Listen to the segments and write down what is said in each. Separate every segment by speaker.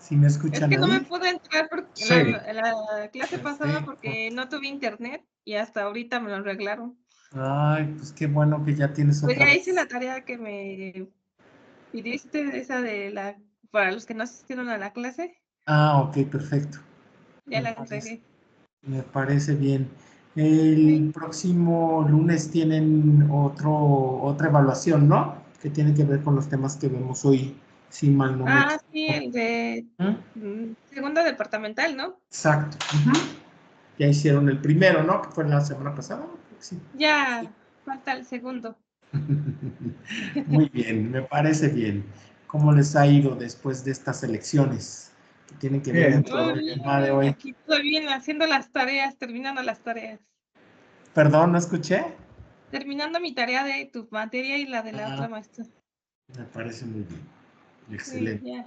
Speaker 1: ¿Sí me
Speaker 2: Es
Speaker 1: escuchan
Speaker 2: que no me
Speaker 1: ahí?
Speaker 2: pude entrar porque
Speaker 3: Sí.
Speaker 2: la clase pasada porque no tuve internet y hasta ahorita me lo arreglaron.
Speaker 1: Ay, pues qué bueno que ya tienes
Speaker 2: Pues
Speaker 1: otra
Speaker 2: ya
Speaker 1: vez.
Speaker 2: hice la tarea que me pidiste, esa de para los que no asistieron a la clase,
Speaker 1: Ah, ok, perfecto.
Speaker 2: ya la entregué.
Speaker 1: Me parece bien. El próximo lunes tienen otra evaluación, ¿no? Que tiene que ver con los temas que vemos hoy, si mal no me
Speaker 2: Ah,
Speaker 1: equivoco.
Speaker 2: sí, el de segunda departamental, ¿no?
Speaker 1: Exacto. Ya hicieron el primero, ¿no? Que fue la semana pasada. Sí.
Speaker 2: Ya, falta el segundo.
Speaker 1: Muy bien, me parece bien. ¿Cómo les ha ido después de estas elecciones que tienen que ver
Speaker 3: Bien,
Speaker 1: mucho
Speaker 3: todo
Speaker 1: con el
Speaker 3: bien.
Speaker 1: tema de hoy?
Speaker 2: Aquí estoy bien haciendo las tareas, terminando las tareas.
Speaker 1: Perdón, ¿no escuché?
Speaker 2: Terminando mi tarea de tu materia y la de la otra
Speaker 1: Ah,
Speaker 2: maestra.
Speaker 1: me parece muy bien.
Speaker 2: Sí,
Speaker 1: Excelente.
Speaker 2: ya.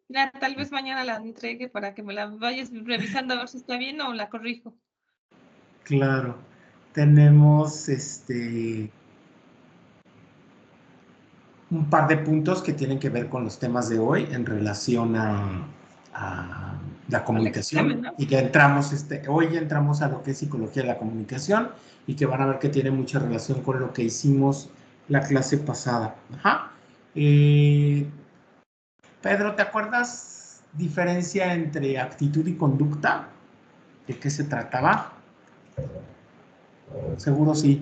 Speaker 2: Ya, tal vez mañana la entregue para que me la vayas revisando a ver si está bien o la corrijo.
Speaker 1: Claro. Tenemos un par de puntos que tienen que ver con los temas de hoy en relación a la comunicación.
Speaker 2: Examen, ¿no?
Speaker 1: Y ya entramos, hoy ya entramos a lo que es psicología de la comunicación y que van a ver que tiene mucha relación con lo que hicimos la clase pasada. Ajá. Pedro, ¿te acuerdas diferencia entre actitud y conducta? ¿De qué se trataba? Seguro sí.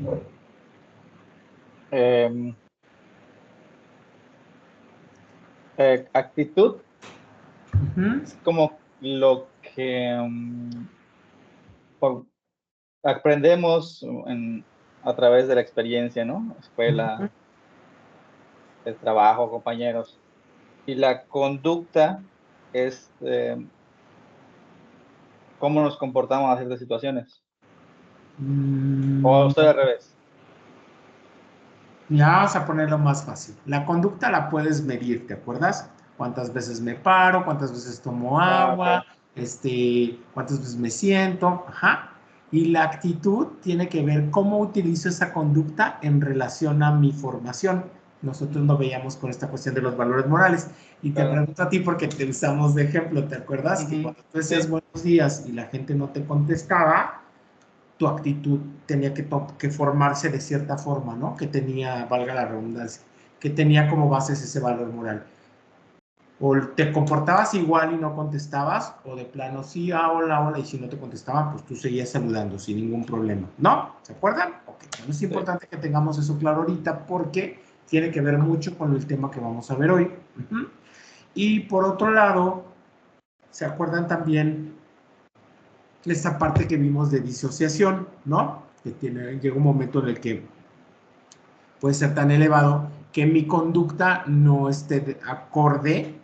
Speaker 3: Actitud
Speaker 1: Uh-huh.
Speaker 3: es como lo que aprendemos a través de la experiencia, ¿no? Escuela, el trabajo, compañeros. Y la conducta es cómo nos comportamos en ciertas situaciones. O estoy al revés.
Speaker 1: Ya vamos a ponerlo más fácil. La conducta la puedes medir, ¿te acuerdas? ¿Cuántas veces me paro? ¿Cuántas veces tomo agua?
Speaker 3: Okay.
Speaker 1: ¿Cuántas veces me siento? Ajá. Y la actitud tiene que ver cómo utilizo esa conducta en relación a mi formación. Nosotros lo veíamos con esta cuestión de los valores morales. Y te pregunto a ti porque te usamos de ejemplo, ¿te acuerdas? Que cuando tú decías buenos días y la gente no te contestaba, tu actitud tenía que formarse de cierta forma, ¿no? Que tenía, valga la redundancia, que tenía como bases ese valor moral. O te comportabas igual y no contestabas, o de plano sí, hola, hola, y si no te contestaban, pues tú seguías saludando sin ningún problema, ¿no? ¿Se acuerdan? Ok, bueno, es importante que tengamos eso claro ahorita porque tiene que ver mucho con el tema que vamos a ver hoy. Y por otro lado, ¿se acuerdan también esta parte que vimos de disociación, ¿no? Que llega un momento en el que puede ser tan elevado que mi conducta no esté acorde,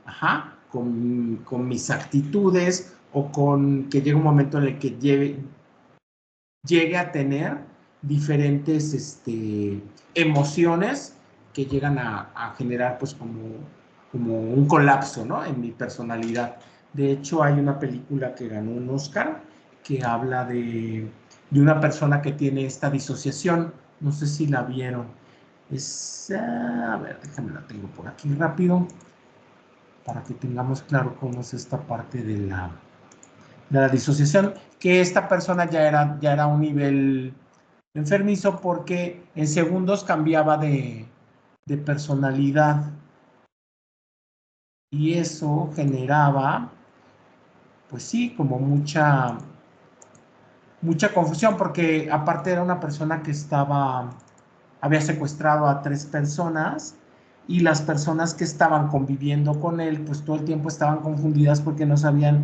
Speaker 1: con mis actitudes o con que llegue un momento en el que llegue a tener diferentes emociones que llegan a generar pues como un colapso, ¿no? En mi personalidad. De hecho, hay una película que ganó un Oscar que habla de una persona que tiene esta disociación. No sé si la vieron. A ver, déjame la tengo por aquí rápido para que tengamos claro cómo es esta parte de la disociación, que esta persona ya era un nivel enfermizo porque en segundos cambiaba de personalidad y eso generaba, pues sí, como mucha confusión porque aparte era una persona que había secuestrado a 3 personas y las personas que estaban conviviendo con él, pues todo el tiempo estaban confundidas porque no sabían,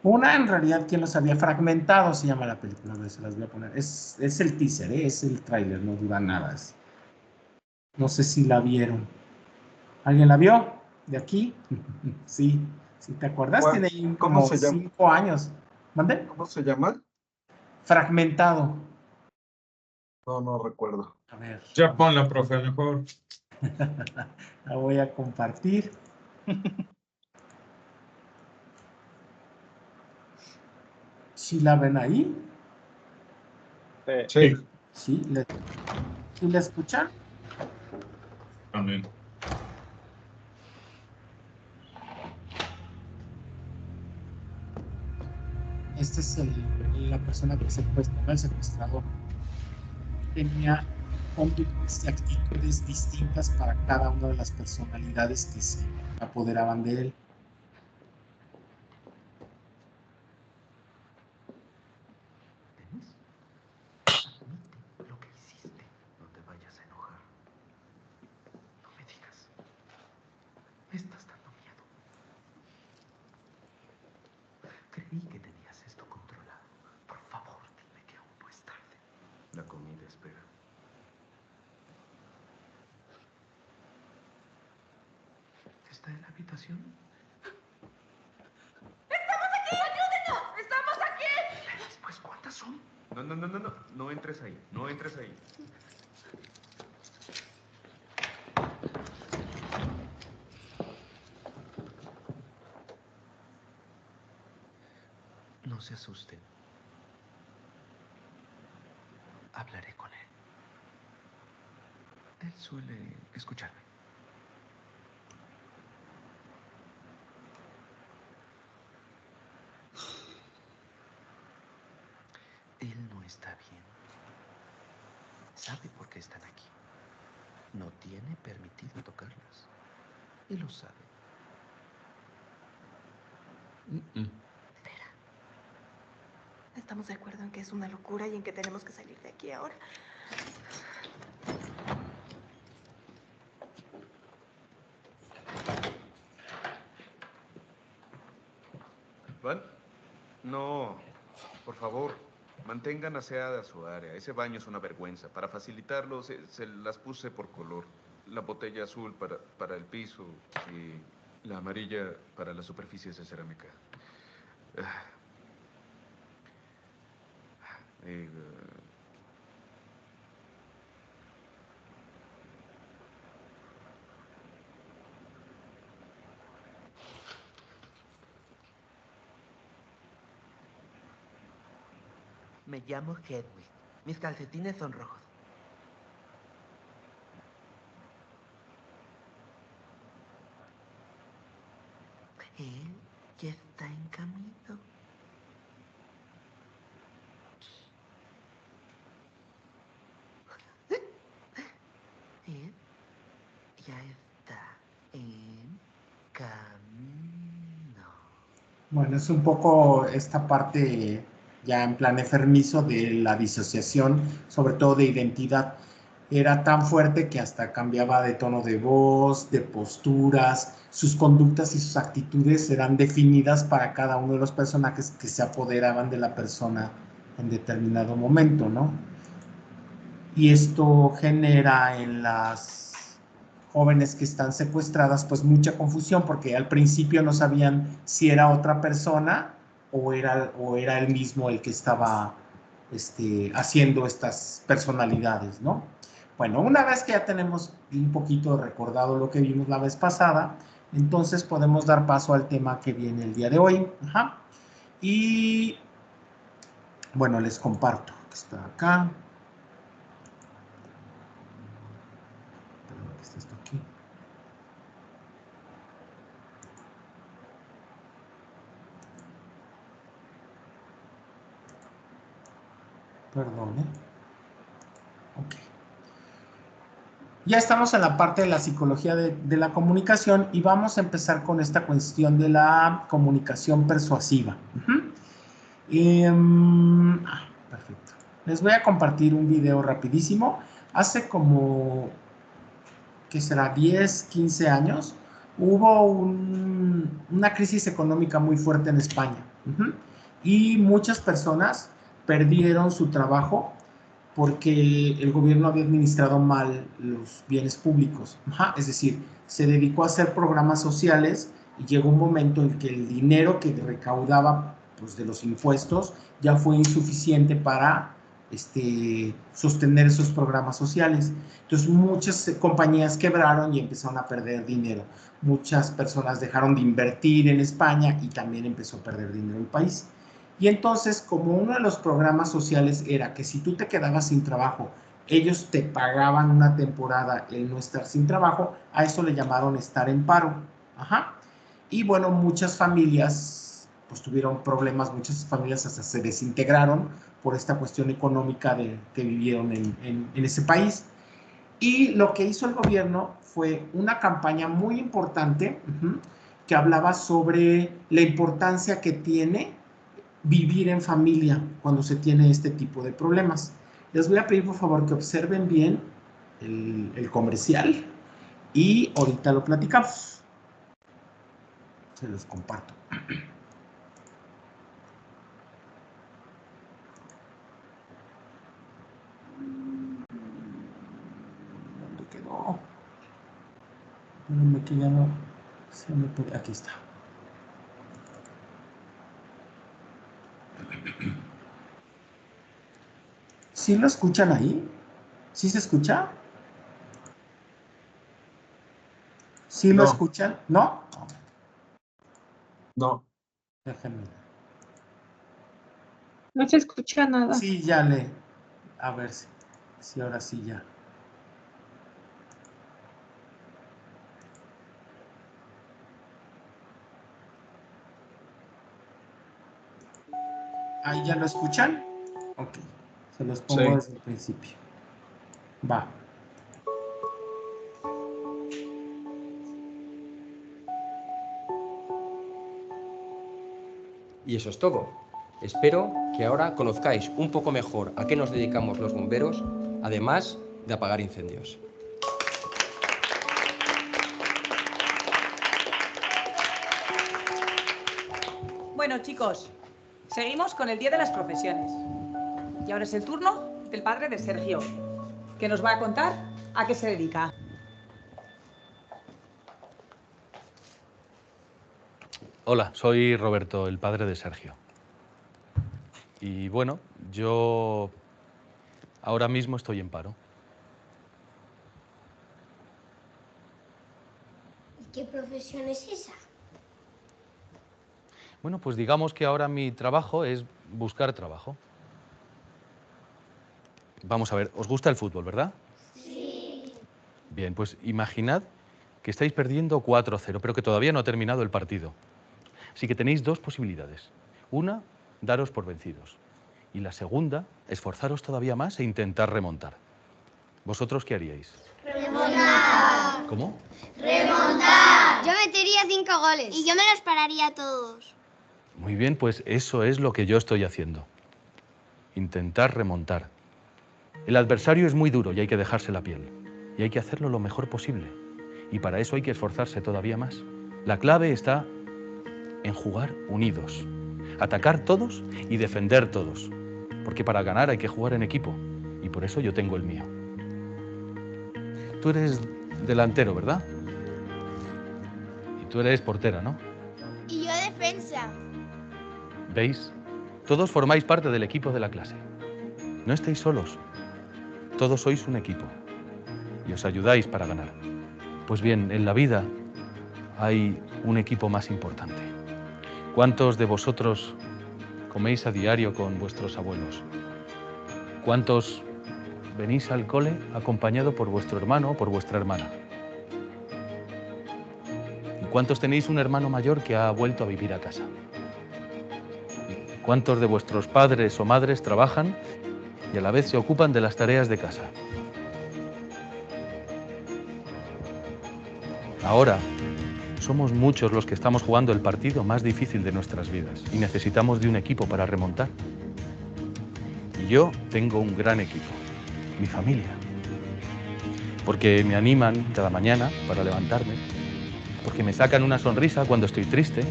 Speaker 1: una en realidad quién los había fragmentado, se llama la película, a ver, se las voy a poner, es el teaser, es el tráiler, no dura nada, no sé si la vieron. ¿Alguien la vio? ¿De aquí? Sí, ¿sí te acuerdas?
Speaker 4: ¿Cuál?
Speaker 1: Tiene ahí
Speaker 4: ¿Cómo
Speaker 1: como
Speaker 4: se llama?
Speaker 1: 5 años. ¿Mande?
Speaker 4: ¿Cómo se llama?
Speaker 1: Fragmentado.
Speaker 4: No recuerdo.
Speaker 1: A ver.
Speaker 5: Ya ponla, profe, mejor.
Speaker 1: La voy a compartir. ¿Sí la ven ahí?
Speaker 5: Sí,
Speaker 1: ¿Sí? ¿Sí la escuchan?
Speaker 5: también.
Speaker 1: Esta es la persona que secuestra, ¿no? El secuestrador. Tenía conductas y actitudes distintas para cada una de las personalidades que se apoderaban de él.
Speaker 5: Denise, admite lo que hiciste. No te vayas a enojar. No me digas. Me estás dando miedo. Creí que tenías esto controlado. Por favor, dime que aún no es tarde. La comida espera. ¿Está en la habitación? Pues, ¿cuántas son? No. No entres ahí. No entres ahí. No se asusten. Hablaré con él. Él suele escucharme. Él no está bien. Sabe por qué están aquí. No tiene permitido tocarlas. Y lo sabe.
Speaker 6: Espera. Estamos de acuerdo en que es una locura y en que tenemos que salir de aquí ahora.
Speaker 7: ¿Van? No, por favor, mantengan aseada su área. Ese baño es una vergüenza. Para facilitarlo, se las puse por color. La botella azul para el piso y la amarilla para las superficies de cerámica. Eh,
Speaker 5: Me llamo Hedwig. Mis calcetines son rojos. Él ya está en camino. Él ya está en camino.
Speaker 1: Bueno, es un poco esta parte ya en plan enfermizo de la disociación, sobre todo de identidad. Era tan fuerte que hasta cambiaba de tono de voz, de posturas, sus conductas y sus actitudes eran definidas para cada uno de los personajes que se apoderaban de la persona en determinado momento, ¿no? Y esto genera en las jóvenes que están secuestradas pues mucha confusión porque al principio no sabían si era otra persona o era él mismo el que estaba haciendo estas personalidades, ¿no? Bueno, una vez que ya tenemos un poquito recordado lo que vimos la vez pasada, entonces podemos dar paso al tema que viene el día de hoy. Ajá. Y bueno, les comparto que está acá. ¿Qué está esto aquí? Perdón, Ok. Ya estamos en la parte de la psicología de la comunicación y vamos a empezar con esta cuestión de la comunicación persuasiva. Perfecto. Les voy a compartir un video rapidísimo. Hace como, ¿qué será? 10, 15 años, hubo una crisis económica muy fuerte en España. Y muchas personas perdieron su trabajo porque el gobierno había administrado mal los bienes públicos. Es decir, se dedicó a hacer programas sociales y llegó un momento en que el dinero que recaudaba pues, de los impuestos ya fue insuficiente para sostener esos programas sociales. Entonces muchas compañías quebraron y empezaron a perder dinero. Muchas personas dejaron de invertir en España y también empezó a perder dinero el país. Y entonces, como uno de los programas sociales era que si tú te quedabas sin trabajo, ellos te pagaban una temporada el no estar sin trabajo, a eso le llamaron estar en paro. Y bueno, muchas familias pues tuvieron problemas, muchas familias hasta se desintegraron por esta cuestión económica que vivieron en ese país. Y lo que hizo el gobierno fue una campaña muy importante que hablaba sobre la importancia que tiene vivir en familia cuando se tiene este tipo de problemas. Les voy a pedir por favor que observen bien el comercial y ahorita lo platicamos. Se los comparto. ¿Dónde quedó? Espérenme que ya no se me puede. Aquí está. ¿Sí lo escuchan ahí? ¿Sí se escucha? ¿Sí lo
Speaker 4: No.
Speaker 1: escuchan? ¿No?
Speaker 4: No.
Speaker 1: Déjenme.
Speaker 2: No se escucha nada.
Speaker 1: Sí, ya le. A ver si ahora sí ya. ¿Ahí ya lo escuchan? Ok. Se los pongo
Speaker 4: Sí.
Speaker 1: desde el principio. Va.
Speaker 8: Y eso es todo. Espero que ahora conozcáis un poco mejor a qué nos dedicamos los bomberos, además de apagar incendios.
Speaker 9: Bueno, chicos, seguimos con el Día de las Profesiones. Y ahora es el turno del padre de Sergio, que nos va a contar a qué se dedica.
Speaker 10: Hola, soy Roberto, el padre de Sergio. Y bueno, yo ahora mismo estoy en paro.
Speaker 11: ¿Y qué profesión es esa?
Speaker 10: Bueno, pues digamos que ahora mi trabajo es buscar trabajo. Vamos a ver, ¿os gusta el fútbol, verdad?
Speaker 11: Sí.
Speaker 10: Bien, pues imaginad que estáis perdiendo 4-0, pero que todavía no ha terminado el partido. Así que tenéis dos posibilidades. Una, daros por vencidos. Y la segunda, esforzaros todavía más e intentar remontar. ¿Vosotros qué haríais?
Speaker 11: Remontar.
Speaker 10: ¿Cómo?
Speaker 11: Remontar. Yo metería 5 goles. Y yo me los pararía a todos.
Speaker 10: Muy bien, pues eso es lo que yo estoy haciendo. Intentar remontar. El adversario es muy duro y hay que dejarse la piel. Y hay que hacerlo lo mejor posible. Y para eso hay que esforzarse todavía más. La clave está en jugar unidos. Atacar todos y defender todos. Porque para ganar hay que jugar en equipo. Y por eso yo tengo el mío. Tú eres delantero, ¿verdad? Y tú eres portera, ¿no?
Speaker 11: Y yo defensa.
Speaker 10: ¿Veis? Todos formáis parte del equipo de la clase. No estáis solos. Todos sois un equipo. Y os ayudáis para ganar. Pues bien, en la vida hay un equipo más importante. ¿Cuántos de vosotros coméis a diario con vuestros abuelos? ¿Cuántos venís al cole acompañado por vuestro hermano o por vuestra hermana? ¿Y cuántos tenéis un hermano mayor que ha vuelto a vivir a casa? ¿Cuántos de vuestros padres o madres trabajan y a la vez se ocupan de las tareas de casa? Ahora somos muchos los que estamos jugando el partido más difícil de nuestras vidas y necesitamos de un equipo para remontar. Y yo tengo un gran equipo, mi familia, porque me animan cada mañana para levantarme, porque me sacan una sonrisa cuando estoy triste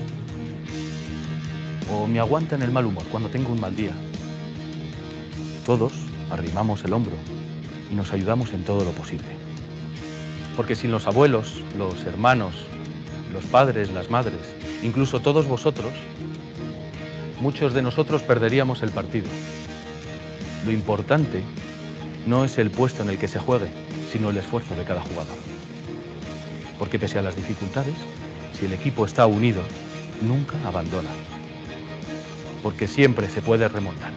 Speaker 10: o me aguantan el mal humor cuando tengo un mal día. Todos arrimamos el hombro y nos ayudamos en todo lo posible. Porque sin los abuelos, los hermanos, los padres, las madres, incluso todos vosotros, muchos de nosotros perderíamos el partido. Lo importante no es el puesto en el que se juegue, sino el esfuerzo de cada jugador. Porque pese a las dificultades, si el equipo está unido, nunca abandona. Porque siempre se puede remontar.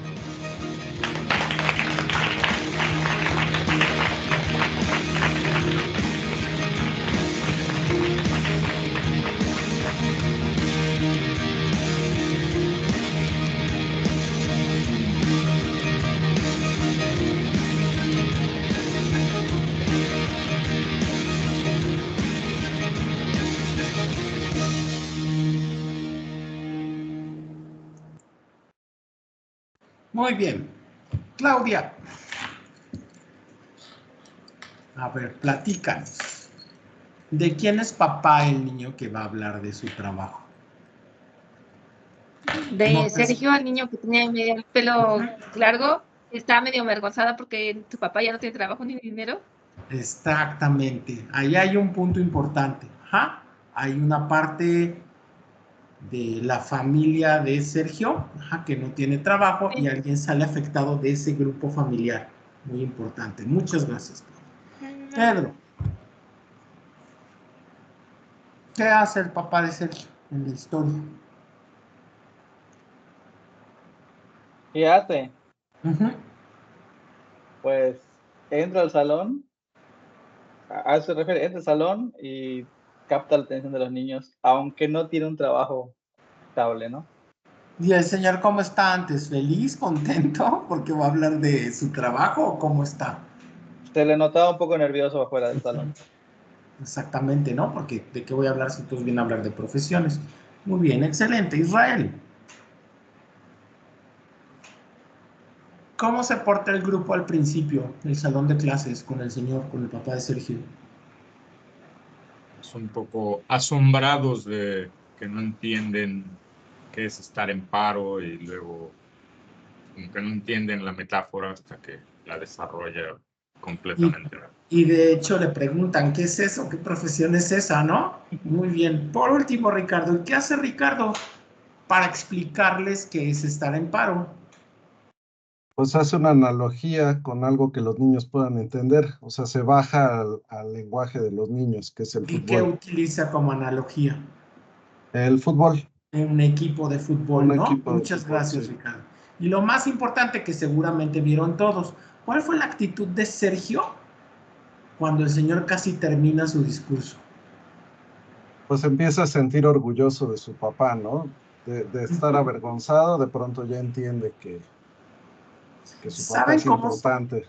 Speaker 1: Muy bien. Claudia. A ver, platícanos. ¿De quién es papá el niño que va a hablar de su trabajo?
Speaker 2: De Sergio, el niño que tenía medio el pelo largo, está medio avergonzada porque su papá ya no tiene trabajo ni dinero.
Speaker 1: Exactamente. Ahí hay un punto importante. Ajá. Hay una parte de la familia de Sergio, ajá, que no tiene trabajo y alguien sale afectado de ese grupo familiar. Muy importante. Muchas gracias. Pedro. ¿Qué hace el papá de Sergio en la historia?
Speaker 3: ¿Qué hace?
Speaker 1: Ujú.
Speaker 3: Pues entra al salón, a eso se refiere, entra al salón y capta la atención de los niños, aunque no tiene un trabajo estable, ¿no?
Speaker 1: ¿Y el señor cómo está antes? ¿Feliz, contento? ¿Porque va a hablar de su trabajo o cómo está?
Speaker 3: Se le notaba un poco nervioso afuera del salón.
Speaker 1: Exactamente, ¿no? Porque ¿de qué voy a hablar si todos vienen a hablar de profesiones? Muy bien, excelente. Israel. ¿Cómo se porta el grupo al principio, el salón de clases, con el señor, con el papá de Sergio?
Speaker 12: Un poco asombrados de que no entienden qué es estar en paro y luego como que no entienden la metáfora hasta que la desarrolla completamente.
Speaker 1: Y de hecho le preguntan, ¿qué es eso? ¿Qué profesión es esa, no? Muy bien. Por último, Ricardo, ¿qué hace Ricardo para explicarles qué es estar en paro?
Speaker 4: Pues hace una analogía con algo que los niños puedan entender. O sea, se baja al lenguaje de los niños, que es el
Speaker 1: ¿Y qué
Speaker 4: fútbol.
Speaker 1: utiliza como analogía?
Speaker 4: El fútbol.
Speaker 1: Un equipo de fútbol,
Speaker 4: Un
Speaker 1: ¿no?
Speaker 4: equipo de
Speaker 1: Muchas
Speaker 4: fútbol,
Speaker 1: gracias,
Speaker 4: sí.
Speaker 1: Ricardo. Y lo más importante que seguramente vieron todos, ¿cuál fue la actitud de Sergio cuando el señor casi termina su discurso?
Speaker 4: Pues empieza a sentir orgulloso de su papá, ¿no? De estar avergonzado, de pronto ya entiende que su papá
Speaker 1: ¿Saben
Speaker 4: es
Speaker 1: cómo?
Speaker 4: importante.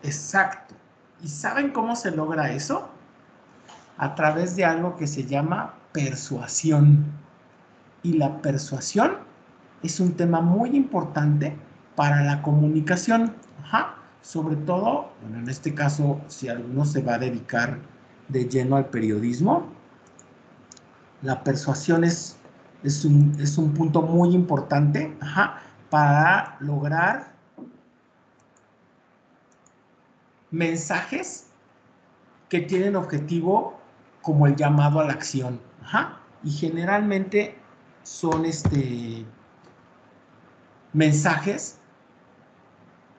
Speaker 1: Exacto. ¿Y saben cómo se logra eso? A través de algo que se llama persuasión. Y la persuasión es un tema muy importante para la comunicación. Ajá. Sobre todo, bueno, en este caso, si alguno se va a dedicar de lleno al periodismo, la persuasión es un punto muy importante, ajá, para lograr mensajes que tienen objetivo como el llamado a la acción. Ajá. Y generalmente son mensajes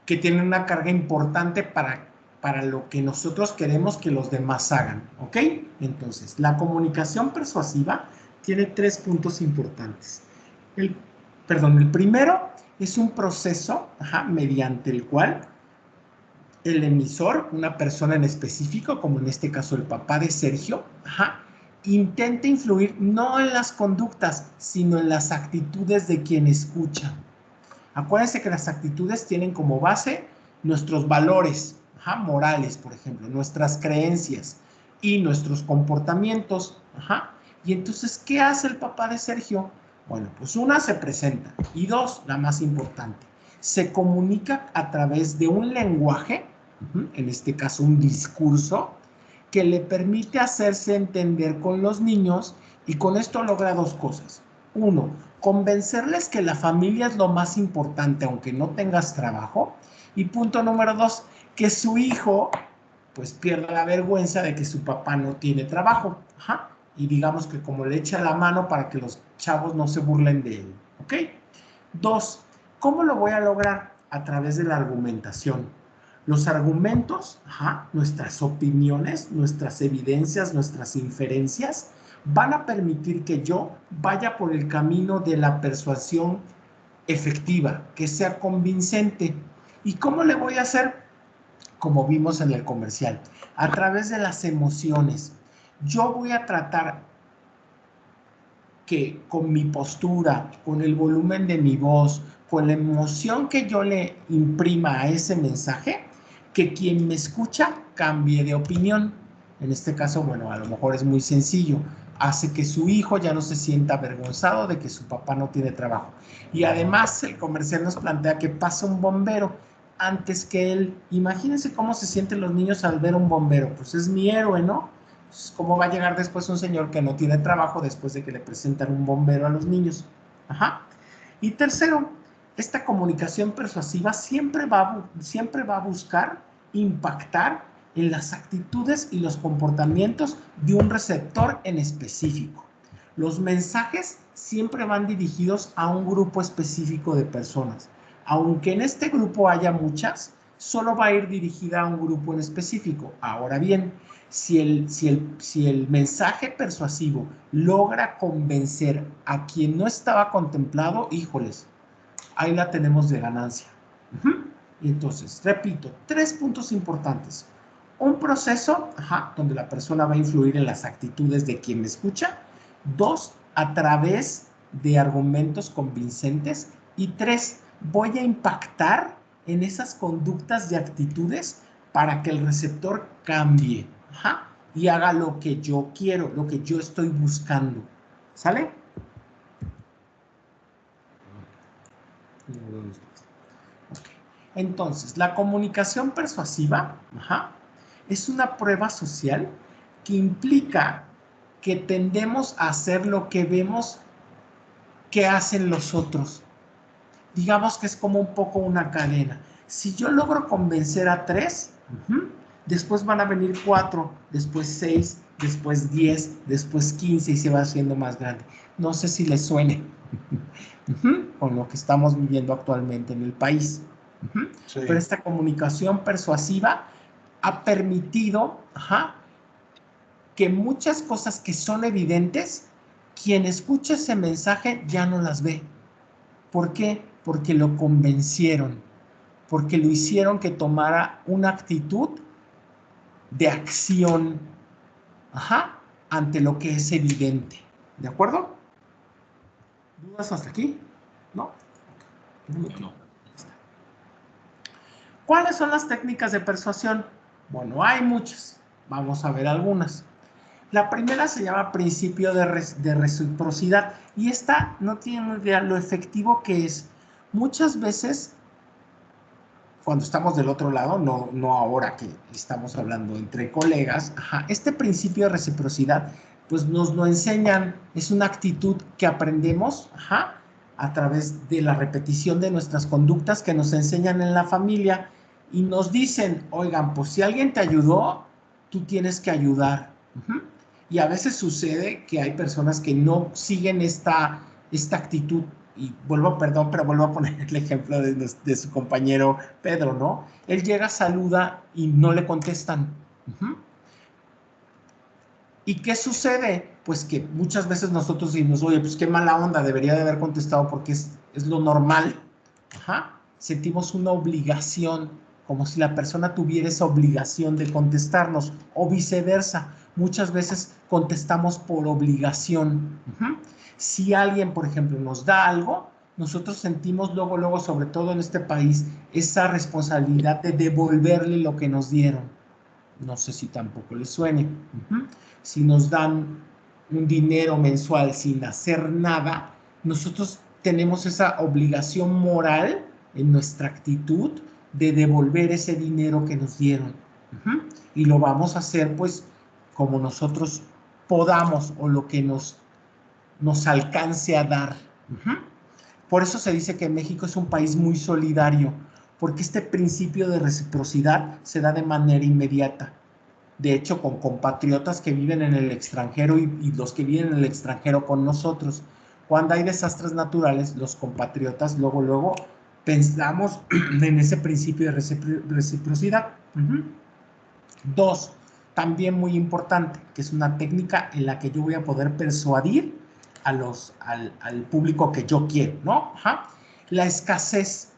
Speaker 1: que tienen una carga importante para lo que nosotros queremos que los demás hagan. ¿Ok? Entonces, la comunicación persuasiva tiene 3 puntos importantes. El primero es un proceso, ajá, mediante el cual el emisor, una persona en específico, como en este caso el papá de Sergio, ajá, intenta influir no en las conductas, sino en las actitudes de quien escucha. Acuérdense que las actitudes tienen como base nuestros valores, ajá, morales, por ejemplo, nuestras creencias y nuestros comportamientos. Ajá. Y entonces, ¿qué hace el papá de Sergio? Bueno, pues una, se presenta, y dos, la más importante, se comunica a través de un lenguaje, en este caso un discurso, que le permite hacerse entender con los niños, y con esto logra 2 cosas. Uno, convencerles que la familia es lo más importante aunque no tengas trabajo. Y punto número 2, que su hijo pues pierda la vergüenza de que su papá no tiene trabajo. Ajá. Y digamos que como le echa la mano para que los chavos no se burlen de él. ¿Ok? 2, ¿cómo lo voy a lograr? A través de la argumentación. Los argumentos, ajá, nuestras opiniones, nuestras evidencias, nuestras inferencias, van a permitir que yo vaya por el camino de la persuasión efectiva, que sea convincente. ¿Y cómo le voy a hacer? Como vimos en el comercial, a través de las emociones. Yo voy a tratar que con mi postura, con el volumen de mi voz, con la emoción que yo le imprima a ese mensaje, que quien me escucha cambie de opinión. En este caso, bueno, a lo mejor es muy sencillo. hace que su hijo ya no se sienta avergonzado de que su papá no tiene trabajo. Y además el comercial nos plantea que pasa un bombero antes que él. Imagínense cómo se sienten los niños al ver un bombero. Pues es mi héroe, ¿no? Pues, ¿cómo va a llegar después un señor que no tiene trabajo después de que le presentan un bombero a los niños? Ajá. Y tercero, esta comunicación persuasiva siempre va a buscar impactar en las actitudes y los comportamientos de un receptor en específico. Los mensajes siempre van dirigidos a un grupo específico de personas. Aunque en este grupo haya muchas, solo va a ir dirigida a un grupo en específico. Ahora bien, si el mensaje persuasivo logra convencer a quien no estaba contemplado, híjoles, ahí la tenemos de ganancia. Y entonces, repito, 3 puntos importantes. Un proceso, donde la persona va a influir en las actitudes de quien me escucha. 2, a través de argumentos convincentes. Y 3, voy a impactar en esas conductas y actitudes para que el receptor cambie. Y haga lo que yo quiero, lo que yo estoy buscando. ¿Sale? Entonces, la comunicación persuasiva es una prueba social que implica que tendemos a hacer lo que vemos que hacen los otros. Digamos que es como un poco una cadena. Si yo logro convencer a 3, después van a venir 4, después 6, después 10, después 15 y se va haciendo más grande. No sé si les suene con lo que estamos viviendo actualmente en el país. Sí. Pero esta comunicación persuasiva ha permitido que muchas cosas que son evidentes, quien escucha ese mensaje ya no las ve. ¿Por qué? Porque lo convencieron, porque lo hicieron que tomara una actitud de acción ante lo que es evidente. ¿De acuerdo? ¿Dudas hasta aquí? ¿No? No. ¿Cuáles son las técnicas de persuasión? Bueno, hay muchas. Vamos a ver algunas. La primera se llama principio de reciprocidad. Y esta no tiene idea lo efectivo que es. Muchas veces, cuando estamos del otro lado, no ahora que estamos hablando entre colegas, este principio de reciprocidad, pues nos lo enseñan. Es una actitud que aprendemos, a través de la repetición de nuestras conductas que nos enseñan en la familia. Y nos dicen, oigan, pues si alguien te ayudó, tú tienes que ayudar. Y a veces sucede que hay personas que no siguen esta actitud. Y vuelvo a poner el ejemplo de su compañero Pedro, ¿no? Él llega, saluda y no le contestan. ¿Y qué sucede? Pues que muchas veces nosotros decimos, oye, pues qué mala onda, debería de haber contestado porque es lo normal. Sentimos una obligación, como si la persona tuviera esa obligación de contestarnos, o viceversa. Muchas veces contestamos por obligación. Si alguien, por ejemplo, nos da algo, nosotros sentimos luego, sobre todo en este país, esa responsabilidad de devolverle lo que nos dieron. No sé si tampoco les suene. Si nos dan un dinero mensual sin hacer nada, nosotros tenemos esa obligación moral en nuestra actitud de devolver ese dinero que nos dieron. Y lo vamos a hacer, pues, como nosotros podamos o lo que nos alcance a dar. Por eso se dice que México es un país muy solidario, porque este principio de reciprocidad se da de manera inmediata. De hecho, con compatriotas que viven en el extranjero y los que viven en el extranjero con nosotros. Cuando hay desastres naturales, los compatriotas luego pensamos en ese principio de reciprocidad. 2, también muy importante, que es una técnica en la que yo voy a poder persuadir al público que yo quiero, ¿no? La escasez.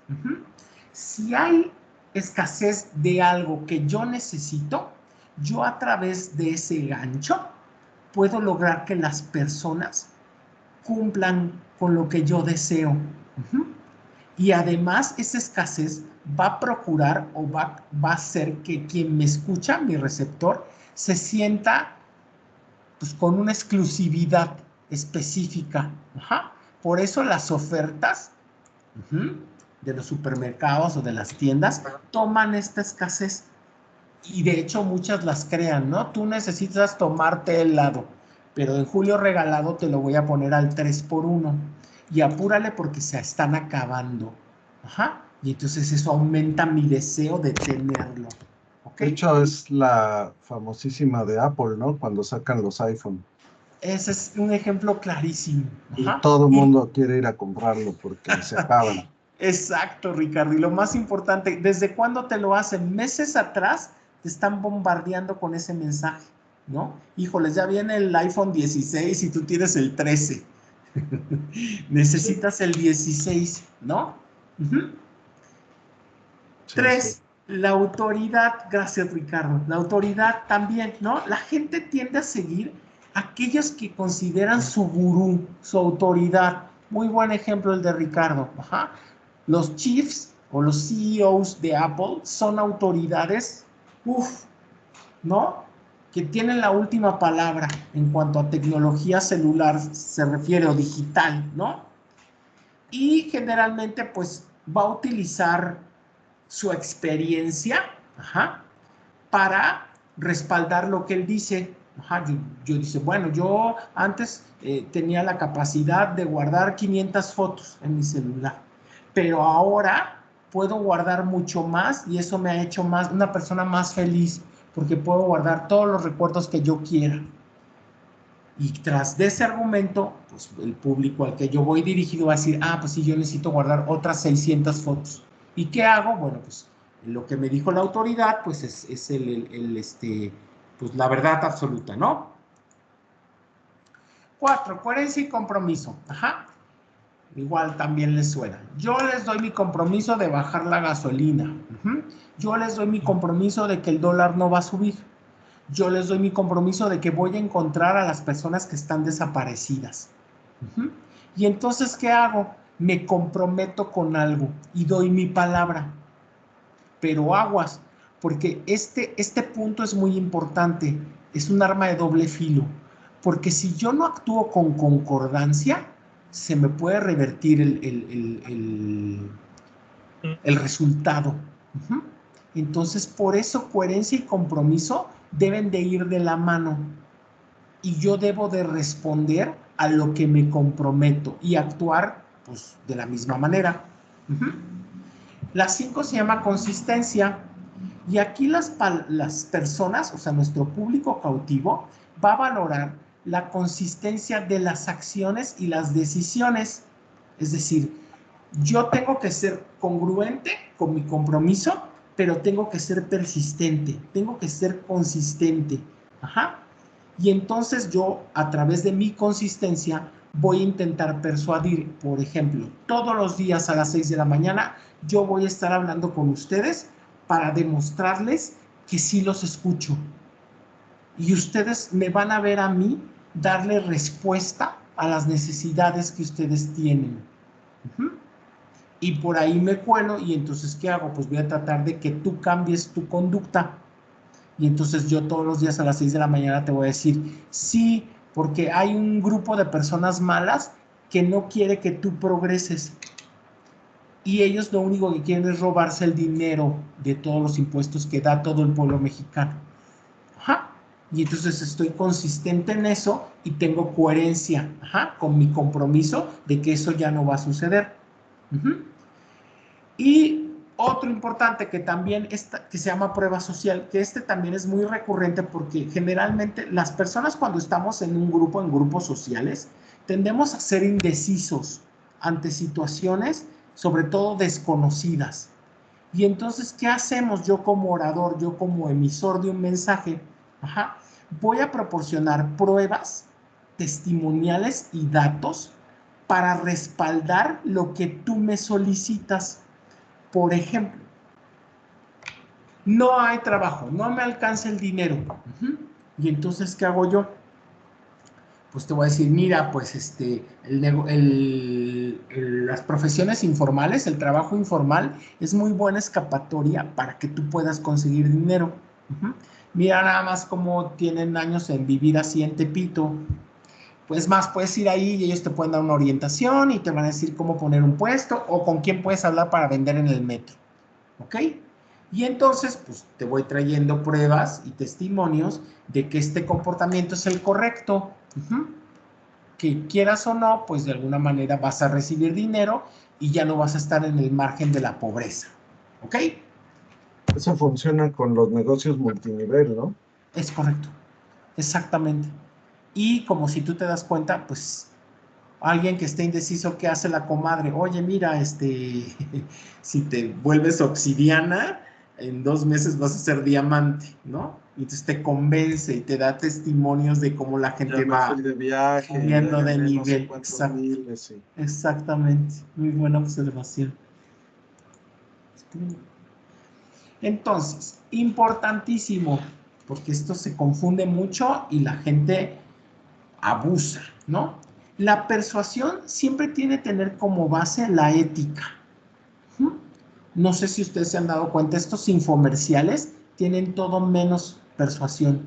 Speaker 1: Si hay escasez de algo que yo necesito, yo a través de ese gancho puedo lograr que las personas cumplan con lo que yo deseo. Y además esa escasez va a procurar o va a hacer que quien me escucha, mi receptor, se sienta pues con una exclusividad específica. Ajá. Por eso las ofertas de los supermercados o de las tiendas toman esta escasez. Y de hecho muchas las crean, ¿no? Tú necesitas tomarte helado, pero en julio regalado te lo voy a poner al 3x1. Y apúrale porque se están acabando. Ajá. Y entonces eso aumenta mi deseo de tenerlo. ¿Okay?
Speaker 4: De hecho, es la famosísima de Apple, ¿no? Cuando sacan los iPhone.
Speaker 1: Ese es un ejemplo clarísimo. Ajá.
Speaker 4: Y todo el mundo quiere ir a comprarlo porque se acaban.
Speaker 1: Exacto, Ricardo. Y lo más importante, ¿desde cuándo te lo hacen? Meses atrás te están bombardeando con ese mensaje, ¿no? Híjoles, ya viene el iPhone 16 y tú tienes el 13. Necesitas el 16, ¿no? Sí, 3, sí. La autoridad. Gracias, Ricardo. La autoridad también, ¿no? La gente tiende a seguir a aquellos que consideran su gurú, su autoridad. Muy buen ejemplo el de Ricardo. Ajá. Los chiefs o los CEOs de Apple son autoridades, ¿no? Que tienen la última palabra en cuanto a tecnología celular se refiere o digital, ¿no? Y generalmente, pues, va a utilizar su experiencia, para respaldar lo que él dice. Yo dice, bueno, yo antes tenía la capacidad de guardar 500 fotos en mi celular, pero ahora puedo guardar mucho más y eso me ha hecho una persona más feliz porque puedo guardar todos los recuerdos que yo quiera. Y tras de ese argumento, pues el público al que yo voy dirigido va a decir, pues sí, yo necesito guardar otras 600 fotos. ¿Y qué hago? Bueno, pues lo que me dijo la autoridad, pues es pues la verdad absoluta, ¿no? 4, coherencia y compromiso. Igual también les suena. Yo les doy mi compromiso de bajar la gasolina. Yo les doy mi compromiso de que el dólar no va a subir. Yo les doy mi compromiso de que voy a encontrar a las personas que están desaparecidas. Y entonces, ¿qué hago? Me comprometo con algo y doy mi palabra. Pero aguas, porque este punto es muy importante. Es un arma de doble filo. Porque si yo no actúo con concordancia, se me puede revertir el resultado. Entonces, por eso coherencia y compromiso deben de ir de la mano. Y yo debo de responder a lo que me comprometo y actuar, pues, de la misma manera. La 5 se llama consistencia. Y aquí las personas, o sea, nuestro público cautivo, va a valorar la consistencia de las acciones y las decisiones. Es decir, yo tengo que ser congruente con mi compromiso, pero tengo que ser persistente, tengo que ser consistente. Y entonces yo, a través de mi consistencia, voy a intentar persuadir. Por ejemplo, todos los días a las 6 de la mañana, yo voy a estar hablando con ustedes para demostrarles que sí los escucho. Y ustedes me van a ver a mí darle respuesta a las necesidades que ustedes tienen. Y por ahí me cuelo y entonces, ¿qué hago? Pues voy a tratar de que tú cambies tu conducta. Y entonces yo todos los días a las 6 de la mañana te voy a decir, sí, porque hay un grupo de personas malas que no quiere que tú progreses. Y ellos lo único que quieren es robarse el dinero de todos los impuestos que da todo el pueblo mexicano. Y entonces estoy consistente en eso y tengo coherencia con mi compromiso de que eso ya no va a suceder. Y otro importante que también que se llama prueba social, que también es muy recurrente porque generalmente las personas cuando estamos en grupos sociales, tendemos a ser indecisos ante situaciones, sobre todo desconocidas. Y entonces, ¿qué hacemos? Yo como orador, yo como emisor de un mensaje, voy a proporcionar pruebas testimoniales y datos para respaldar lo que tú me solicitas. Por ejemplo, no hay trabajo, no me alcanza el dinero. Y entonces, ¿qué hago yo? Pues te voy a decir, mira, pues las profesiones informales, el trabajo informal es muy buena escapatoria para que tú puedas conseguir dinero. Mira nada más cómo tienen años en vivir así en Tepito. Pues más, puedes ir ahí y ellos te pueden dar una orientación y te van a decir cómo poner un puesto o con quién puedes hablar para vender en el metro. ¿Ok? Y entonces, pues te voy trayendo pruebas y testimonios de que este comportamiento es el correcto. Que quieras o no, pues de alguna manera vas a recibir dinero y ya no vas a estar en el margen de la pobreza. ¿Ok?
Speaker 4: Eso funciona con los negocios multinivel, ¿no?
Speaker 1: Es correcto. Exactamente. Y como si tú te das cuenta, pues alguien que esté indeciso, ¿qué hace la comadre? Oye, mira, si te vuelves obsidiana, en 2 meses vas a ser diamante, ¿no? Y entonces te convence y te da testimonios de cómo la gente
Speaker 4: Ya me
Speaker 1: va
Speaker 4: fui de viaje,
Speaker 1: subiendo
Speaker 4: ya
Speaker 1: de
Speaker 4: gané no sé
Speaker 1: nivel.
Speaker 4: cuántos
Speaker 1: Exacto.
Speaker 4: miles, sí.
Speaker 1: Exactamente. Muy buena observación. Entonces, importantísimo, porque esto se confunde mucho y la gente abusa, ¿no? La persuasión siempre tiene que tener como base la ética. No sé si ustedes se han dado cuenta, estos infomerciales tienen todo menos persuasión.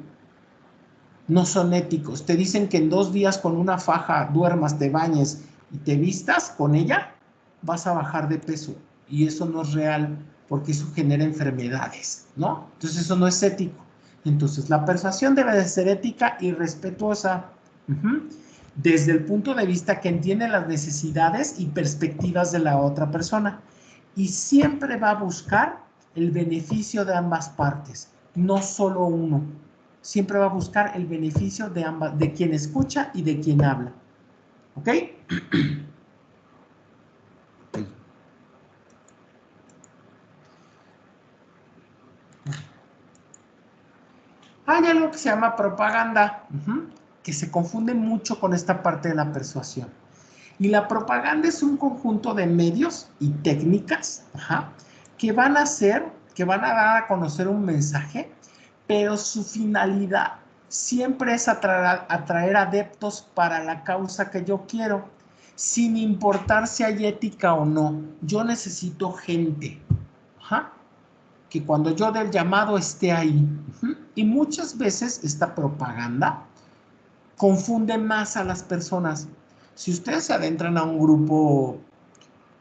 Speaker 1: No son éticos. Te dicen que en 2 días con una faja duermas, te bañes y te vistas con ella, vas a bajar de peso. Y eso no es real porque eso genera enfermedades, ¿no? Entonces eso no es ético. Entonces la persuasión debe de ser ética y respetuosa. Desde el punto de vista que entiende las necesidades y perspectivas de la otra persona. Y siempre va a buscar el beneficio de ambas partes, no solo uno. Siempre va a buscar el beneficio de ambas, de quien escucha y de quien habla. ¿Ok? Hay algo que se llama propaganda, que se confunde mucho con esta parte de la persuasión. Y la propaganda es un conjunto de medios y técnicas que van a dar a conocer un mensaje, pero su finalidad siempre es atraer adeptos para la causa que yo quiero, sin importar si hay ética o no. Yo necesito gente, que cuando yo dé el llamado esté ahí. Y muchas veces esta propaganda confunde más a las personas. Si ustedes se adentran a un grupo,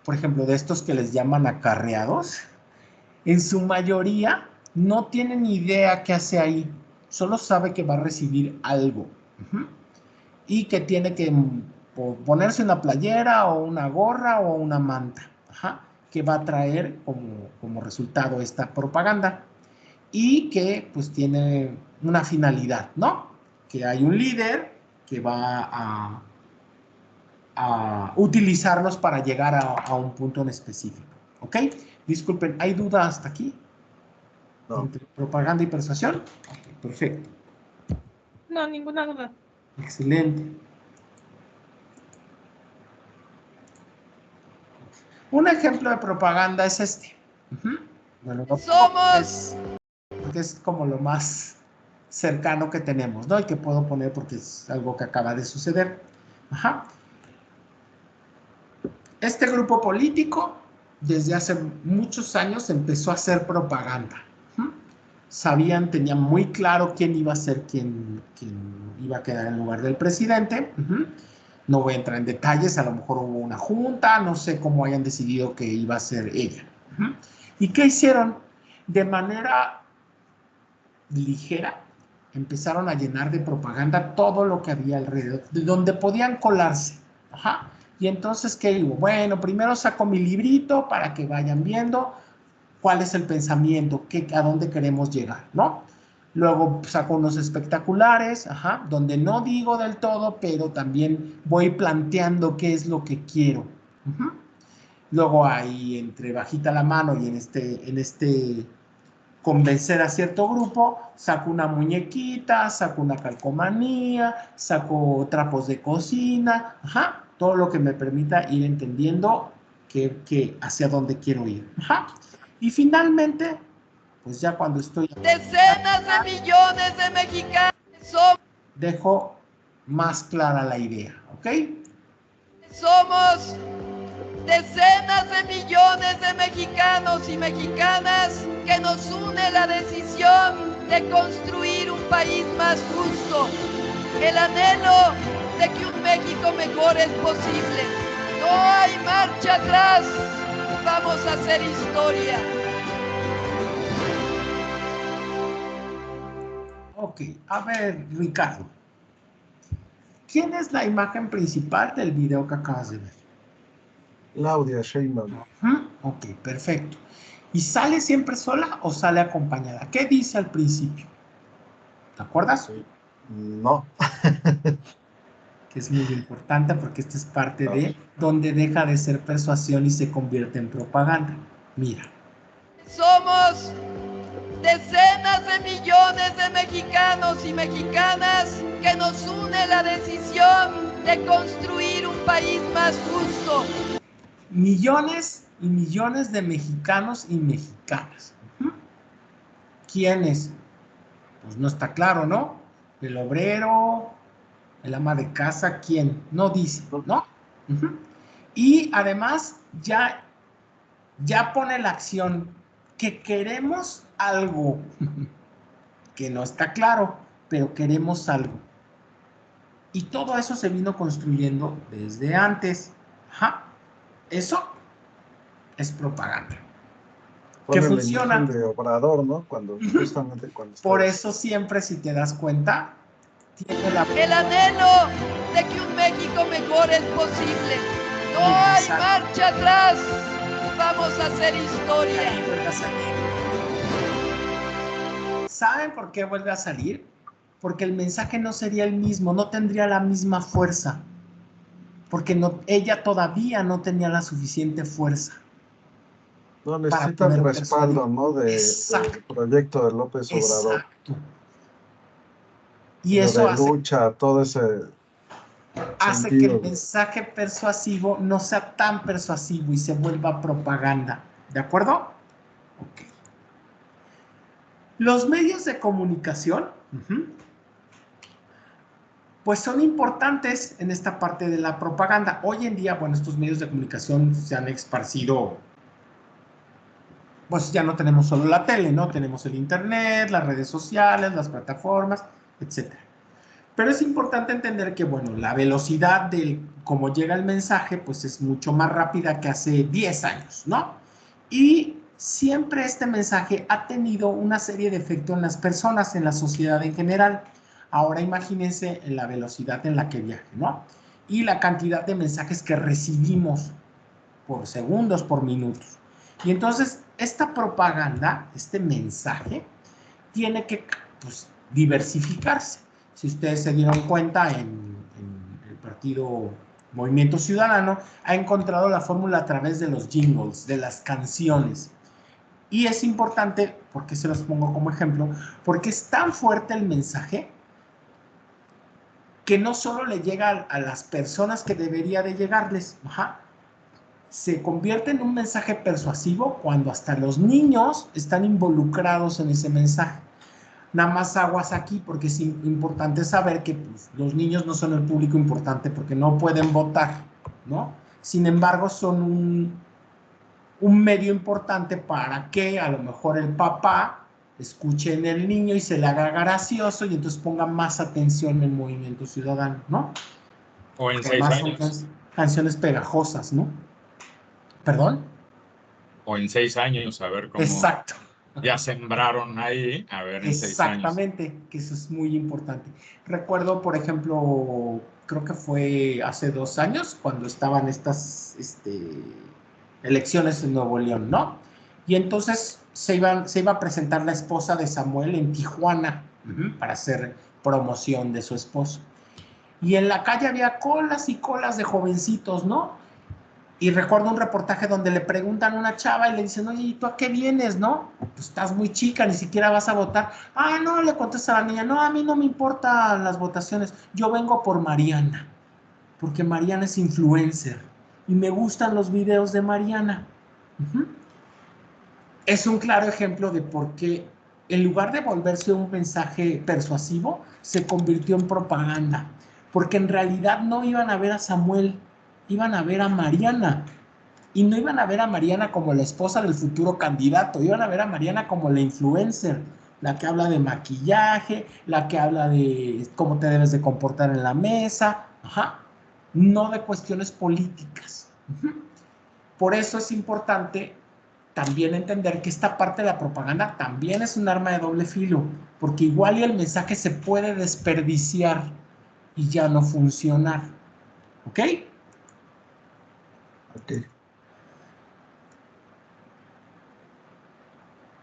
Speaker 1: por ejemplo, de estos que les llaman acarreados, en su mayoría no tienen idea qué hace ahí, solo sabe que va a recibir algo y que tiene que ponerse una playera o una gorra o una manta, que va a traer como resultado esta propaganda y que pues tiene una finalidad, ¿no? Que hay un líder que va a utilizarlos para llegar a un punto en específico, ¿ok? Disculpen, ¿hay duda hasta aquí?
Speaker 4: No.
Speaker 1: ¿Entre propaganda y persuasión? Okay, perfecto.
Speaker 2: No, ninguna duda.
Speaker 1: Excelente. Un ejemplo de propaganda es este. Bueno, somos... Porque es como lo más cercano que tenemos, ¿no? Y que puedo poner porque es algo que acaba de suceder. Este grupo político, desde hace muchos años, empezó a hacer propaganda. Sabían, tenían muy claro quién iba a ser quien iba a quedar en lugar del presidente. No voy a entrar en detalles, a lo mejor hubo una junta, no sé cómo hayan decidido que iba a ser ella. ¿Y qué hicieron? De manera ligera, empezaron a llenar de propaganda todo lo que había alrededor, de donde podían colarse. Y entonces, ¿qué digo? Bueno, primero saco mi librito para que vayan viendo cuál es el pensamiento, a dónde queremos llegar, ¿no? Luego saco unos espectaculares, donde no digo del todo, pero también voy planteando qué es lo que quiero. Luego ahí, entre bajita la mano y en este convencer a cierto grupo, saco una muñequita, saco una calcomanía, saco trapos de cocina, todo lo que me permita ir entendiendo hacia dónde quiero ir. Y finalmente, pues ya cuando estoy...
Speaker 13: Decenas de millones de mexicanos somos...
Speaker 1: Dejo más clara la idea, ¿ok?
Speaker 13: Somos decenas de millones de mexicanos y mexicanas que nos une la decisión de construir un país más justo, el anhelo de que un México mejor es posible. No hay marcha atrás, vamos a hacer historia.
Speaker 1: Ok, a ver, Ricardo. ¿Quién es la imagen principal del video que acabas de ver?
Speaker 4: Claudia Sheinbaum.
Speaker 1: Ok, perfecto. ¿Y sale siempre sola o sale acompañada? ¿Qué dice al principio? ¿Te acuerdas?
Speaker 4: Sí. No.
Speaker 1: Que es muy importante porque esta es parte de donde deja de ser persuasión y se convierte en propaganda. Mira.
Speaker 13: Somos decenas de millones de mexicanos y mexicanas que nos une la decisión de construir un país más justo.
Speaker 1: Millones y millones de mexicanos y mexicanas. ¿Quiénes? Pues no está claro, ¿no? El obrero, el ama de casa, ¿quién? No dice, ¿no? Y además ya pone la acción que queremos algo que no está claro, pero queremos algo. Y todo eso se vino construyendo desde antes. Eso es propaganda. Que funciona.
Speaker 4: De Obrador, ¿no? Justamente cuando
Speaker 1: por eso siempre, si te das cuenta, tiene
Speaker 13: el anhelo de que un México mejor es posible. No hay marcha atrás. Vamos a hacer historia.
Speaker 1: ¿Saben por qué vuelve a salir? Porque el mensaje no sería el mismo, no tendría la misma fuerza. Porque ella todavía no tenía la suficiente fuerza.
Speaker 4: No necesita el respaldo, ¿no? Del proyecto de López Obrador.
Speaker 1: Exacto. Y eso hace,
Speaker 4: lucha, todo ese
Speaker 1: hace que el mensaje persuasivo no sea tan persuasivo y se vuelva propaganda. ¿De acuerdo? Ok. Los medios de comunicación, pues son importantes en esta parte de la propaganda. Hoy en día, bueno, estos medios de comunicación se han esparcido. Pues ya no tenemos solo la tele, ¿no? Tenemos el internet, las redes sociales, las plataformas, etc. Pero es importante entender que, bueno, la velocidad de cómo llega el mensaje, pues es mucho más rápida que hace 10 años, ¿no? Y siempre este mensaje ha tenido una serie de efectos en las personas, en la sociedad en general. Ahora imagínense en la velocidad en la que viaje, ¿no? Y la cantidad de mensajes que recibimos por segundos, por minutos. Y entonces, esta propaganda, este mensaje, tiene que, pues, diversificarse. Si ustedes se dieron cuenta, en el partido Movimiento Ciudadano, ha encontrado la fórmula a través de los jingles, de las canciones. Y es importante, porque se los pongo como ejemplo, porque es tan fuerte el mensaje que no solo le llega a las personas que debería de llegarles, se convierte en un mensaje persuasivo cuando hasta los niños están involucrados en ese mensaje. Nada más aguas aquí, porque es importante saber que pues, los niños no son el público importante porque no pueden votar, ¿no? Sin embargo, son un medio importante para que a lo mejor el papá escuche en el niño y se le haga gracioso y entonces ponga más atención en el Movimiento Ciudadano, ¿no?
Speaker 12: O en 6 años.
Speaker 1: Son canciones pegajosas, ¿no? ¿Perdón?
Speaker 12: O en 6 años, a ver cómo...
Speaker 1: Exacto.
Speaker 12: Ya sembraron ahí, a ver en 6 años.
Speaker 1: Exactamente, que eso es muy importante. Recuerdo, por ejemplo, creo que fue hace 2 años, cuando estaban estas elecciones en Nuevo León, ¿no? Y entonces se iba a presentar la esposa de Samuel en Tijuana para hacer promoción de su esposo. Y en la calle había colas y colas de jovencitos, ¿no? Y recuerdo un reportaje donde le preguntan a una chava y le dicen, oye, ¿y tú a qué vienes, no? Pues estás muy chica, ni siquiera vas a votar. Ah, no, le contesta a la niña, no, a mí no me importan las votaciones, yo vengo por Mariana, porque Mariana es influencer y me gustan los videos de Mariana. Es un claro ejemplo de por qué, en lugar de volverse un mensaje persuasivo, se convirtió en propaganda, porque en realidad no iban a ver a Samuel, iban a ver a Mariana, y no iban a ver a Mariana como la esposa del futuro candidato, iban a ver a Mariana como la influencer, La que habla de maquillaje, la que habla de cómo te debes de comportar en la mesa, ajá, no de cuestiones políticas. Por eso es importante también entender que esta parte de la propaganda también es un arma de doble filo, porque igual y el mensaje se puede desperdiciar y ya no funcionar. ¿Ok?
Speaker 4: Ok.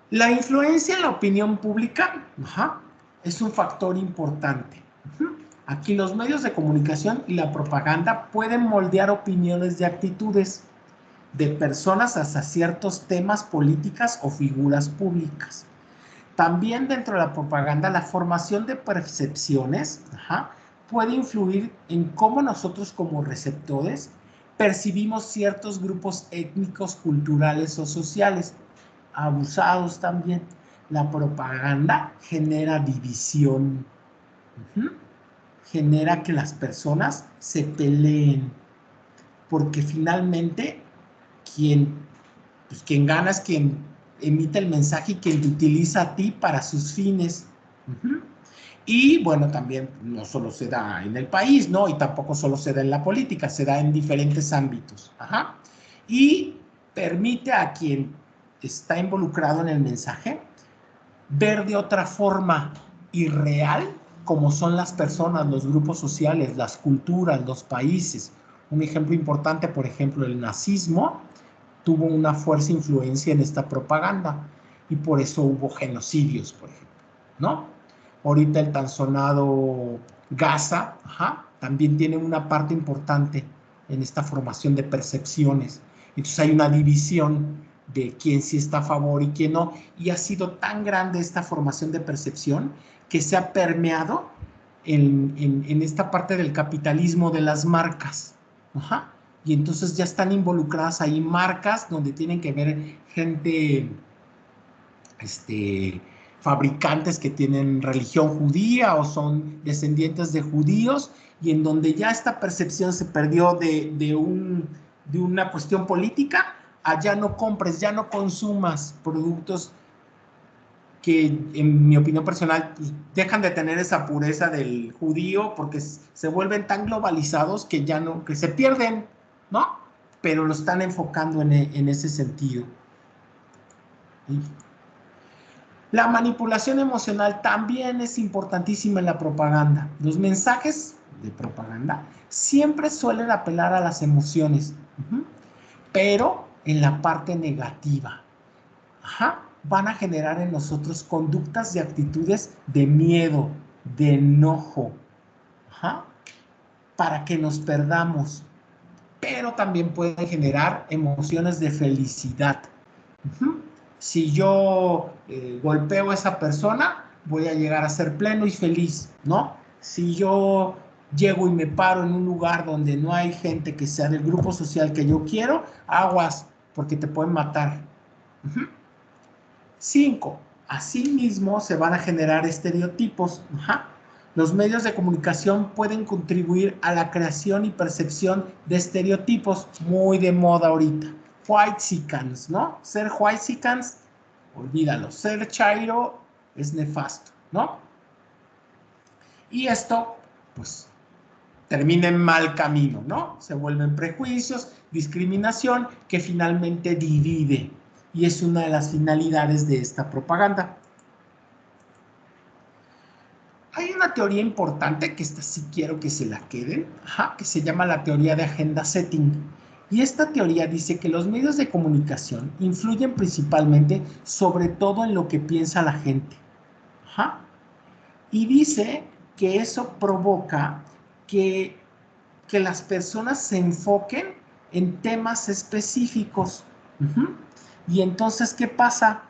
Speaker 1: La influencia en la opinión pública, ajá, es un factor importante. Aquí los medios de comunicación y la propaganda pueden moldear opiniones y actitudes de personas hacia ciertos temas, políticas o figuras públicas. También dentro de la propaganda, la formación de percepciones, ajá, puede influir en cómo nosotros como receptores percibimos ciertos grupos étnicos, culturales o sociales. Abusados también. La propaganda genera división. Genera que las personas se peleen. Porque finalmente quien gana es quien emite el mensaje y quien te utiliza a ti para sus fines. Y bueno, también no solo se da en el país, ¿no? Y tampoco solo se da en la política, se da en diferentes ámbitos. Ajá. Y permite a quien está involucrado en el mensaje ver de otra forma irreal como son las personas, los grupos sociales, las culturas, los países. Un ejemplo importante, por ejemplo, el nazismo tuvo una fuerte influencia en esta propaganda y por eso hubo genocidios, por ejemplo, ¿no? Ahorita el tan sonado Gaza, ajá, también tiene una parte importante en esta formación de percepciones. Entonces hay una división de quién sí está a favor y quién no, y ha sido tan grande esta formación de percepción que se ha permeado en esta parte del capitalismo de las marcas. Ajá. Y entonces ya están involucradas ahí marcas donde tienen que ver gente, fabricantes que tienen religión judía o son descendientes de judíos, y en donde ya esta percepción se perdió de una cuestión política, a ya no compres, ya no consumas productos que, en mi opinión personal, pues, dejan de tener esa pureza del judío porque se vuelven tan globalizados que ya no, que se pierden, ¿no? Pero lo están enfocando en ese sentido. ¿Sí? La manipulación emocional también es importantísima en la propaganda. Los mensajes de propaganda siempre suelen apelar a las emociones, pero en la parte negativa. Ajá. Van a generar en nosotros conductas y actitudes de miedo, de enojo, ajá, para que nos perdamos. Pero también pueden generar emociones de felicidad. Si yo golpeo a esa persona, voy a llegar a ser pleno y feliz, ¿no? Si yo llego y me paro en un lugar donde no hay gente que sea del grupo social que yo quiero, aguas, porque te pueden matar. 5. Asimismo, se van a generar estereotipos. Ajá. Los medios de comunicación pueden contribuir a la creación y percepción de estereotipos, muy de moda ahorita. Whitexicans, ¿no? Ser whitexicans, olvídalo. Ser chairo es nefasto, ¿no? Y esto, pues, termina en mal camino, ¿no? Se vuelven prejuicios, discriminación, que finalmente divide. Y es una de las finalidades de esta propaganda. Hay una teoría importante, que esta sí quiero que se la queden, que se llama la teoría de agenda setting. Y esta teoría dice que los medios de comunicación influyen principalmente sobre todo en lo que piensa la gente. Y dice que eso provoca que las personas se enfoquen en temas específicos. Y entonces, ¿qué pasa?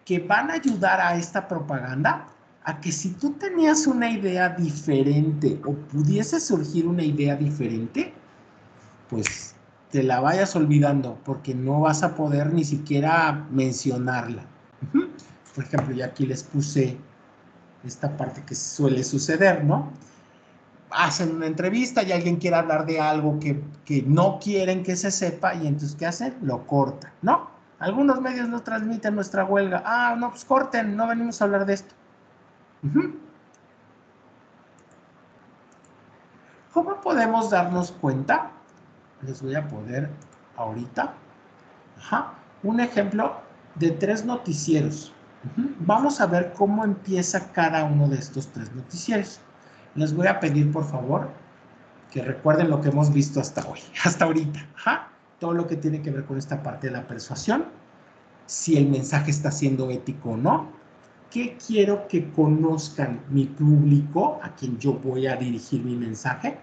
Speaker 1: Que van a ayudar a esta propaganda a que si tú tenías una idea diferente o pudiese surgir una idea diferente, pues te la vayas olvidando porque no vas a poder ni siquiera mencionarla. Por ejemplo, ya aquí les puse esta parte que suele suceder, ¿no? Hacen una entrevista y alguien quiere hablar de algo que no quieren que se sepa y entonces, ¿qué hacen? Lo cortan, ¿no? Algunos medios no transmiten nuestra huelga. Ah, no, pues corten, no venimos a hablar de esto. ¿Cómo podemos darnos cuenta? Les voy a poner ahorita un ejemplo de 3 noticieros. Vamos a ver cómo empieza cada uno de estos 3 noticieros. Les voy a pedir, por favor, que recuerden lo que hemos visto hasta hoy, hasta ahorita. Todo lo que tiene que ver con esta parte de la persuasión, si el mensaje está siendo ético o no, qué quiero que conozcan mi público, a quien yo voy a dirigir mi mensaje,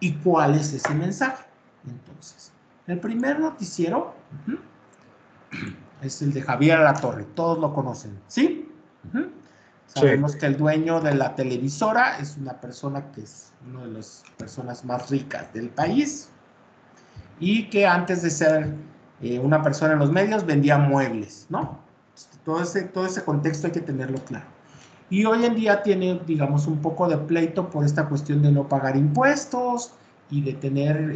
Speaker 1: y cuál es ese mensaje. Entonces, el primer noticiero es el de Javier Alatorre, todos lo conocen, ¿sí? Sabemos que el dueño de la televisora es una persona que es una de las personas más ricas del país y que antes de ser una persona en los medios vendía muebles, ¿no? Todo ese contexto hay que tenerlo claro. Y hoy en día tiene, digamos, un poco de pleito por esta cuestión de no pagar impuestos y de tener,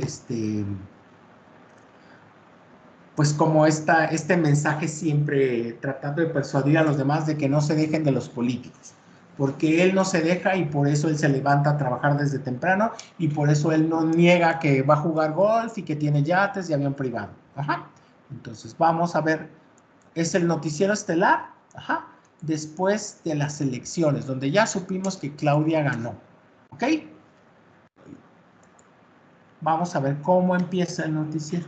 Speaker 1: pues como este mensaje siempre tratando de persuadir a los demás de que no se dejen de los políticos. Porque él no se deja y por eso él se levanta a trabajar desde temprano y por eso él no niega que va a jugar golf y que tiene yates y avión privado. Entonces vamos a ver, es el noticiero estelar, después de las elecciones, donde ya supimos que Claudia ganó, ¿ok? Vamos a ver cómo empieza el noticiero.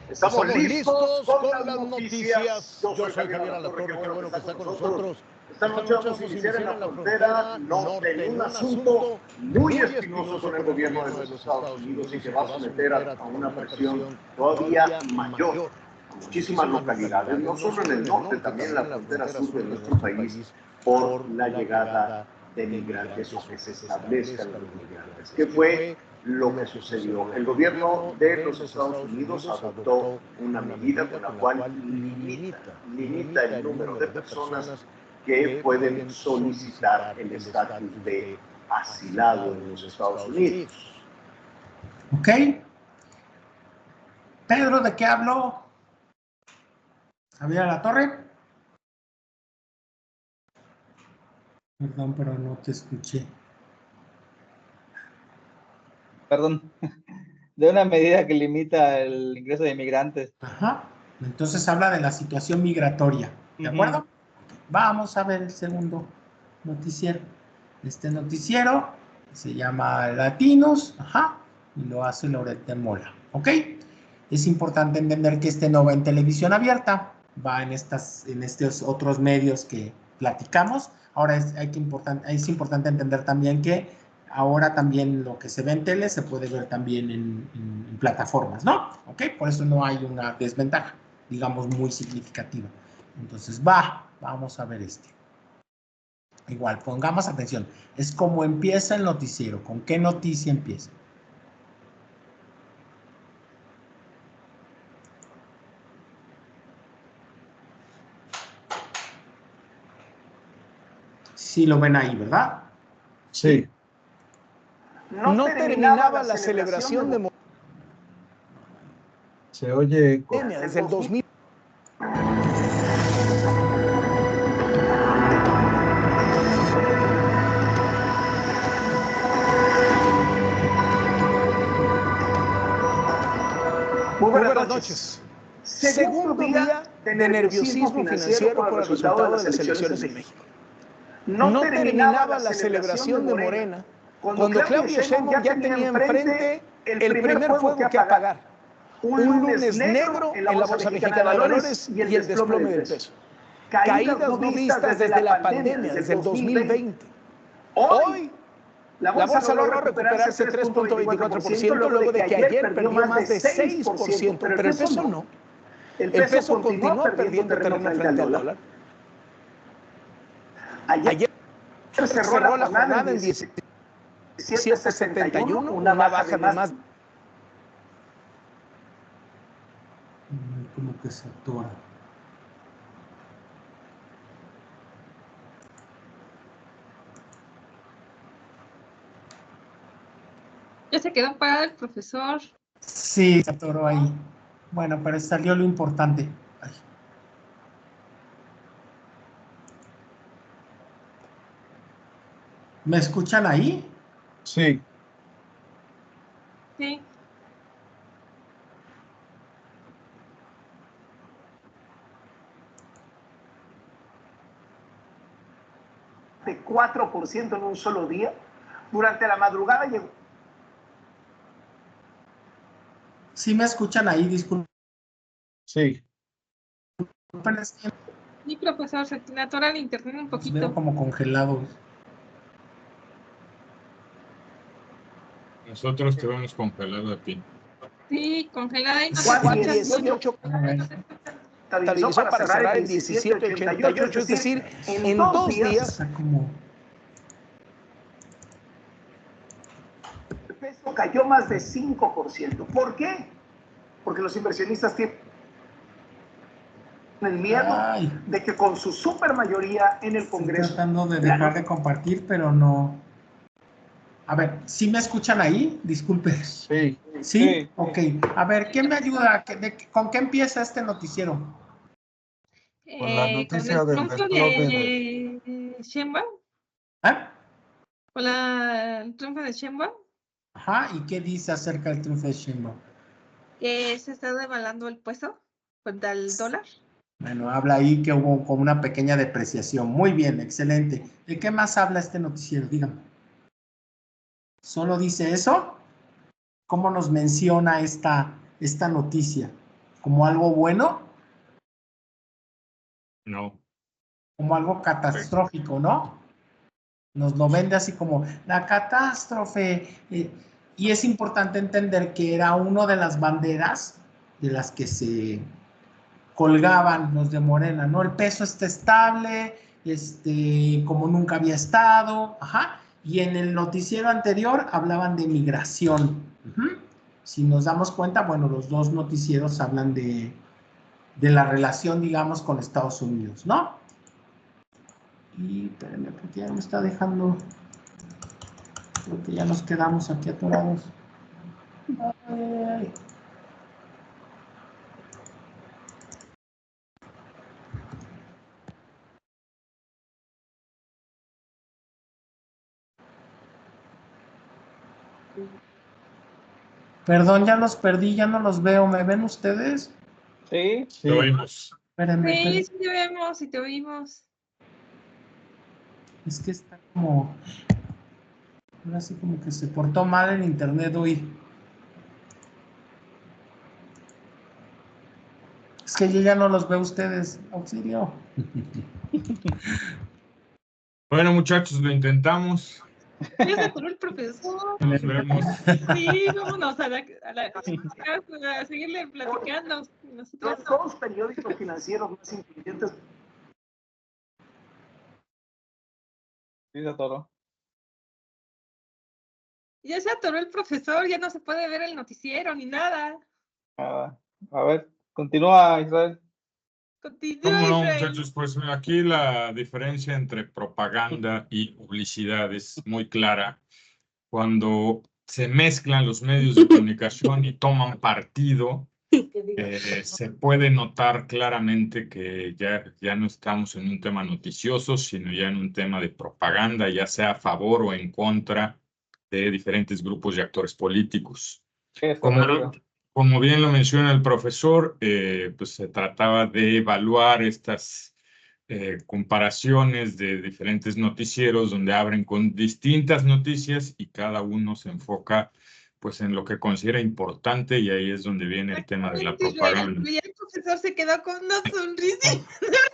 Speaker 14: Estamos listos con las noticias. Yo soy Javier Alatorre, qué bueno que está con nosotros. Esta noche vamos a iniciar en la frontera norte en un asunto muy espinoso con el gobierno de los Estados Unidos y que va a someter a una presión todavía mayor a muchísimas localidades, no solo en el norte, también en la frontera sur de nuestro país, por la llegada de migrantes o que se establezcan los migrantes. ¿Qué fue lo que sucedió? El gobierno de los Estados Unidos adoptó una medida con la cual limita el número de personas que pueden solicitar el estatus de asilado en los Estados Unidos.
Speaker 1: ¿Ok? Pedro, ¿de qué habló? Javier Alatorre. Perdón, pero no te escuché.
Speaker 3: Perdón, de una medida que limita el ingreso de inmigrantes.
Speaker 1: Entonces habla de la situación migratoria, ¿de acuerdo? Vamos a ver el segundo noticiero. Este noticiero se llama Latinos, y lo hace Loret de Mola, ¿ok? Es importante entender que este no va en televisión abierta, va en estos otros medios que platicamos. Ahora es importante entender también que ahora también lo que se ve en tele se puede ver también en plataformas, ¿no? ¿Ok? Por eso no hay una desventaja, digamos, muy significativa. Entonces, vamos a ver este. Igual, pongamos atención. Es como empieza el noticiero. ¿Con qué noticia empieza? Sí lo ven ahí, ¿verdad?
Speaker 4: Sí.
Speaker 14: No terminaba la celebración de Morena.
Speaker 4: Se oye eco.
Speaker 14: Desde el 2000. Muy buenas noches. Segundo día de nerviosismo financiero por el resultado de las elecciones en México. No terminaba la celebración de Morena cuando Claudia Sheinbaum ya tenía enfrente el primer fuego que apagar. Un lunes negro en la Bolsa Mexicana de Valores y el desplome del peso. Caídas no vistas desde la pandemia, desde el 2020. Hoy, la bolsa logró recuperarse 3.24% luego de que ayer perdió más de 6%, pero el peso no. El peso continúa perdiendo terreno frente al dólar. Ayer cerró la jornada en 10. 1771, una baja de más.
Speaker 1: Como que se atora.
Speaker 2: Ya se quedó parado el profesor.
Speaker 1: Sí, se atoró ahí. Bueno, pero salió lo importante. Ay. ¿Me escuchan ahí?
Speaker 4: Sí.
Speaker 2: Sí.
Speaker 14: De 4% en un solo día. Durante la madrugada llegó.
Speaker 1: ¿Sí me escuchan ahí? Disculpen.
Speaker 4: Sí.
Speaker 2: Sí, profesor, se te atora el internet un
Speaker 1: Los
Speaker 2: poquito.
Speaker 1: veo como congelados.
Speaker 12: Nosotros te vamos congelado a ti.
Speaker 2: Sí, congelada y no se
Speaker 14: 4:18. Estabilizó para cerrar en 17.88, es decir, en 2 días.
Speaker 1: Está como...
Speaker 14: El peso cayó más de 5%. ¿Por qué? Porque los inversionistas tienen el miedo de que con su supermayoría en el Congreso...
Speaker 1: Estoy tratando de dejar de compartir, pero no... A ver, ¿sí me escuchan ahí? Disculpe.
Speaker 4: Sí.
Speaker 1: ¿Sí? Ok. A ver, ¿quién me ayuda? ¿Con qué empieza este noticiero?
Speaker 4: Con la noticia
Speaker 2: con el
Speaker 4: del
Speaker 2: triunfo
Speaker 4: desplome
Speaker 2: de Sheinbaum.
Speaker 1: ¿Ah?
Speaker 2: Con el triunfo de Sheinbaum.
Speaker 1: Ajá, ¿y qué dice acerca del triunfo de Sheinbaum?
Speaker 2: Que se está devaluando el peso contra el dólar.
Speaker 1: Bueno, habla ahí que hubo como una pequeña depreciación. Muy bien, excelente. ¿De qué más habla este noticiero? Dígame. ¿Solo dice eso? ¿Cómo nos menciona esta noticia? ¿Como algo bueno?
Speaker 12: No.
Speaker 1: Como algo catastrófico, ¿no? Nos lo vende así como la catástrofe. Y es importante entender que era una de las banderas de las que se colgaban los de Morena, ¿no? El peso está estable, como nunca había estado, ajá. Y en el noticiero anterior hablaban de migración. Si nos damos cuenta, bueno, los dos noticieros hablan de la relación, digamos, con Estados Unidos, ¿no? Y espérenme, porque ya me está dejando, creo que ya nos quedamos aquí atorados. Ay. Perdón, ya los perdí, ya no los veo. ¿Me ven ustedes?
Speaker 3: Sí.
Speaker 12: Te oímos.
Speaker 1: Espérenme,
Speaker 2: Sí, sí te vemos y te oímos.
Speaker 1: Es que está como... Ahora sí como que se portó mal el internet hoy. Es que yo ya no los veo ustedes. Auxilio.
Speaker 12: Bueno, muchachos, lo intentamos.
Speaker 2: Ya se atoró el profesor.
Speaker 12: Nos vemos.
Speaker 2: Sí, vámonos a seguirle platicando. Nosotros
Speaker 14: Los dos periódicos financieros más influyentes.
Speaker 3: Sí, se atoró.
Speaker 2: Ya se atoró el profesor, ya no se puede ver el noticiero ni nada.
Speaker 3: A ver, continúa, Israel.
Speaker 2: Continúa,
Speaker 12: ¿Cómo no,
Speaker 2: Israel.
Speaker 12: muchachos? Pues aquí la diferencia entre propaganda y publicidad es muy clara. Cuando se mezclan los medios de comunicación y toman partido, se puede notar claramente que ya no estamos en un tema noticioso, sino ya en un tema de propaganda, ya sea a favor o en contra de diferentes grupos y actores políticos. Como bien lo menciona el profesor, pues se trataba de evaluar estas comparaciones de diferentes noticieros donde abren con distintas noticias y cada uno se enfoca pues en lo que considera importante y ahí es donde viene el tema de la propaganda.
Speaker 2: Y el profesor se quedó con una sonrisa y no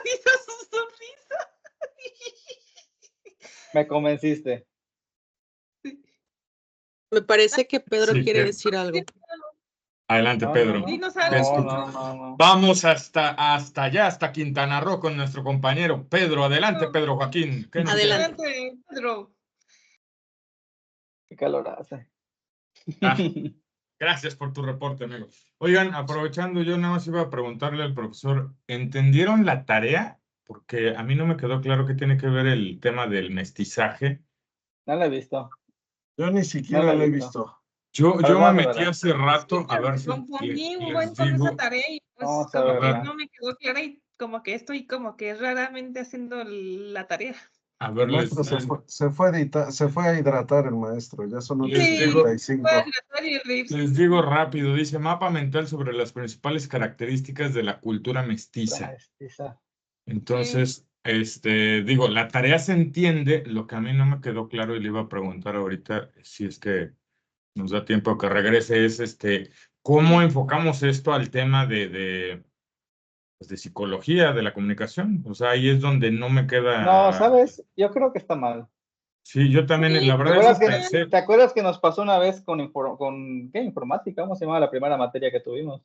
Speaker 2: hizo su sonrisa.
Speaker 3: Me convenciste.
Speaker 15: Me parece que Pedro
Speaker 12: Sí,
Speaker 15: quiere
Speaker 12: Pedro.
Speaker 15: decir algo.
Speaker 12: Adelante, Pedro. Vamos hasta allá, hasta Quintana Roo con nuestro compañero Pedro. Adelante, Pedro Joaquín. ¿Qué nos
Speaker 2: Adelante, Pedro.
Speaker 3: Qué calor hace.
Speaker 12: Ah, gracias por tu reporte, amigo. Oigan, aprovechando, yo nada más iba a preguntarle al profesor, ¿entendieron la tarea? Porque a mí no me quedó claro qué tiene que ver el tema del mestizaje.
Speaker 3: No la he visto.
Speaker 4: Yo ni siquiera lo he visto.
Speaker 12: Yo
Speaker 3: A ver,
Speaker 12: me
Speaker 3: vamos a
Speaker 12: metí
Speaker 3: verla.
Speaker 12: hace rato a ver
Speaker 2: Me
Speaker 12: si
Speaker 2: confundí un
Speaker 12: les
Speaker 2: buen con esa
Speaker 12: digo.
Speaker 2: tarea y pues
Speaker 3: Vamos a
Speaker 2: como que
Speaker 3: verla.
Speaker 2: no me quedó clara y como que estoy como que raramente haciendo la tarea.
Speaker 12: A
Speaker 4: El
Speaker 12: ver,
Speaker 4: maestro se fue a hidratar el maestro, ya son
Speaker 12: Les
Speaker 2: Sí,
Speaker 12: digo,
Speaker 4: 8:35.
Speaker 2: voy a tratar y reírse.
Speaker 12: les digo rápido, dice mapa mental sobre las principales características de la cultura mestiza. Entonces, digo, la tarea se entiende, lo que a mí no me quedó claro y le iba a preguntar ahorita, si es que nos da tiempo que regrese, es ¿cómo enfocamos esto al tema de psicología, de la comunicación? O sea, ahí es donde no me queda.
Speaker 3: No, ¿sabes? Yo creo que está mal.
Speaker 12: Sí, yo también, la
Speaker 3: ¿Te
Speaker 12: verdad
Speaker 3: acuerdas,
Speaker 12: es que pensé.
Speaker 3: ¿Te acuerdas que nos pasó una vez con ¿qué? Informática, ¿cómo se llamaba la primera materia que tuvimos?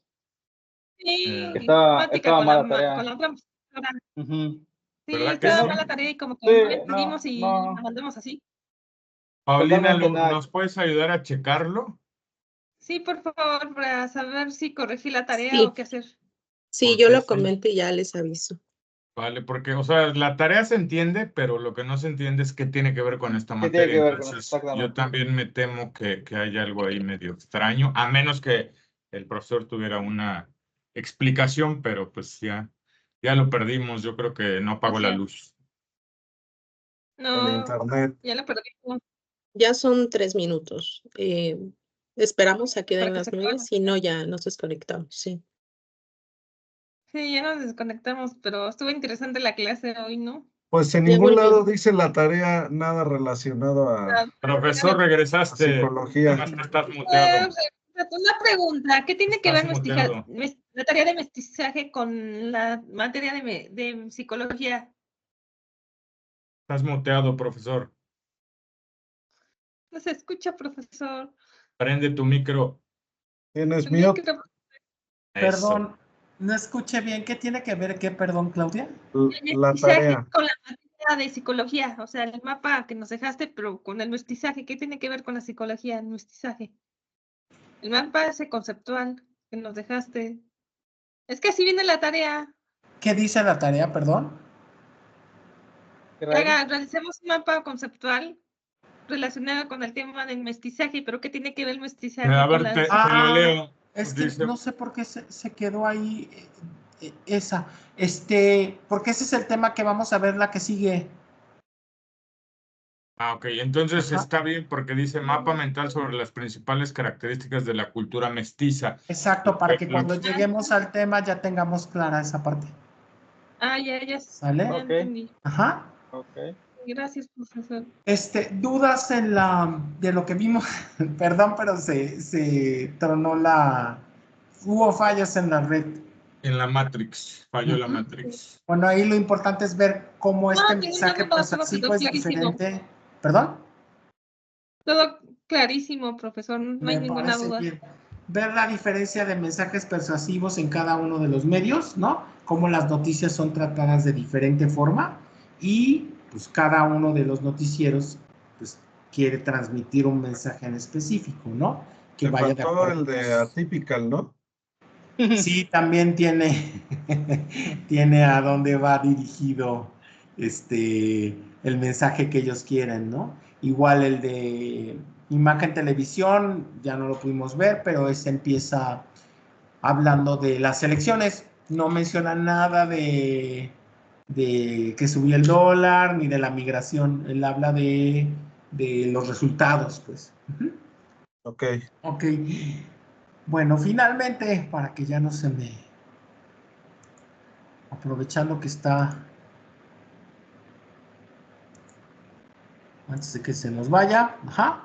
Speaker 2: Sí,
Speaker 3: Que estaba
Speaker 2: con
Speaker 3: mala
Speaker 2: la
Speaker 3: tarea.
Speaker 2: otra profesora.
Speaker 3: Ujú.
Speaker 2: Sí,
Speaker 12: ¿Verdad que
Speaker 2: estaba
Speaker 12: sí?
Speaker 2: mala tarea y como que
Speaker 3: Sí,
Speaker 2: no entendimos y
Speaker 3: no.
Speaker 2: la mandamos así.
Speaker 12: Paulina,
Speaker 3: Totalmente nada.
Speaker 12: ¿nos puedes ayudar a checarlo?
Speaker 2: Sí, por favor, para saber si corregí la tarea
Speaker 15: Sí.
Speaker 2: o qué hacer.
Speaker 15: Sí, yo lo comento y ya les aviso.
Speaker 12: Vale, porque, o sea, la tarea se entiende, pero lo que no se entiende es qué tiene que ver con esta
Speaker 3: ¿Qué tiene
Speaker 12: materia.
Speaker 3: que ver con eso?
Speaker 12: Entonces,
Speaker 3: Exactamente.
Speaker 12: yo también me temo que hay algo ahí medio extraño, a menos que el profesor tuviera una explicación, pero pues ya lo perdimos. Yo creo que no apagó la luz.
Speaker 2: No,
Speaker 4: El internet.
Speaker 2: ya la perdimos.
Speaker 15: Ya son 3 minutos. Esperamos a que
Speaker 2: Para
Speaker 15: den
Speaker 2: que
Speaker 15: las
Speaker 2: se
Speaker 15: 9,
Speaker 2: pueda.
Speaker 15: si no ya nos desconectamos, sí.
Speaker 2: Sí, ya nos desconectamos, pero estuvo interesante la clase hoy, ¿no?
Speaker 4: Pues en
Speaker 15: Ya
Speaker 4: ningún lado
Speaker 15: volví.
Speaker 4: dice la tarea nada relacionado a
Speaker 12: Profesor, regresaste.
Speaker 4: psicología.
Speaker 12: Nada más que estás muteado.
Speaker 2: Una pregunta, ¿qué tiene que
Speaker 12: Estás
Speaker 2: ver
Speaker 12: muteado.
Speaker 2: la tarea de mestizaje con la materia de psicología?
Speaker 12: Estás muteado, profesor.
Speaker 2: No se escucha, profesor.
Speaker 12: Prende tu micro.
Speaker 4: ¿Tienes
Speaker 2: El
Speaker 4: mute?
Speaker 2: micro.
Speaker 1: Perdón, no escuché bien. ¿Qué tiene que ver qué, perdón, Claudia?
Speaker 2: El
Speaker 4: La
Speaker 2: mestizaje
Speaker 4: tarea.
Speaker 2: con la materia de psicología, o sea, el mapa que nos dejaste, pero con el mestizaje, ¿qué tiene que ver con la psicología, el mestizaje? El mapa ese conceptual que nos dejaste. Es que así viene la tarea.
Speaker 1: ¿Qué dice la tarea, perdón?
Speaker 2: Realicemos un mapa conceptual relacionado con el tema del mestizaje, pero ¿qué tiene que ver el mestizaje
Speaker 12: A
Speaker 2: con
Speaker 12: ver,
Speaker 2: la
Speaker 12: te lo leo.
Speaker 1: Es que
Speaker 12: Dice,
Speaker 1: no sé por qué se quedó ahí esa. Porque ese es el tema que vamos a ver la que sigue.
Speaker 12: ok, entonces está bien porque dice mapa mental sobre las principales características de la cultura mestiza.
Speaker 1: Exacto, para que cuando lleguemos al tema ya tengamos clara esa parte.
Speaker 2: Ya
Speaker 1: ¿Sale?
Speaker 2: ya entendí.
Speaker 1: Ajá.
Speaker 3: Ok.
Speaker 2: Gracias, profesor.
Speaker 1: Dudas de lo que vimos, perdón, pero se tronó hubo fallas en la red.
Speaker 12: En la Matrix, falló la Matrix.
Speaker 1: Bueno, ahí lo importante es ver cómo este
Speaker 2: ninguna
Speaker 1: mensaje
Speaker 2: duda, todo
Speaker 1: persuasivo
Speaker 2: quedó
Speaker 1: es
Speaker 2: clarísimo.
Speaker 1: diferente. ¿Perdón?
Speaker 2: Todo clarísimo, profesor, no hay
Speaker 1: Me
Speaker 2: ninguna
Speaker 1: parece
Speaker 2: duda.
Speaker 1: bien. Ver la diferencia de mensajes persuasivos en cada uno de los medios, ¿no? Cómo las noticias son tratadas de diferente forma y pues cada uno de los noticieros pues quiere transmitir un mensaje en específico, ¿no? Que vaya de
Speaker 4: Faltó
Speaker 1: acuerdo.
Speaker 4: el de Atypical, ¿no?
Speaker 1: Sí, también tiene a dónde va dirigido el mensaje que ellos quieren, ¿no? Igual el de imagen televisión, ya no lo pudimos ver, pero ese empieza hablando de las elecciones. No menciona nada de que subió el dólar, ni de la migración. Él habla de los resultados, pues.
Speaker 4: Ok.
Speaker 1: Ok. Bueno, finalmente, para que ya no se me... Aprovechando que está... Antes de que se nos vaya. Ajá.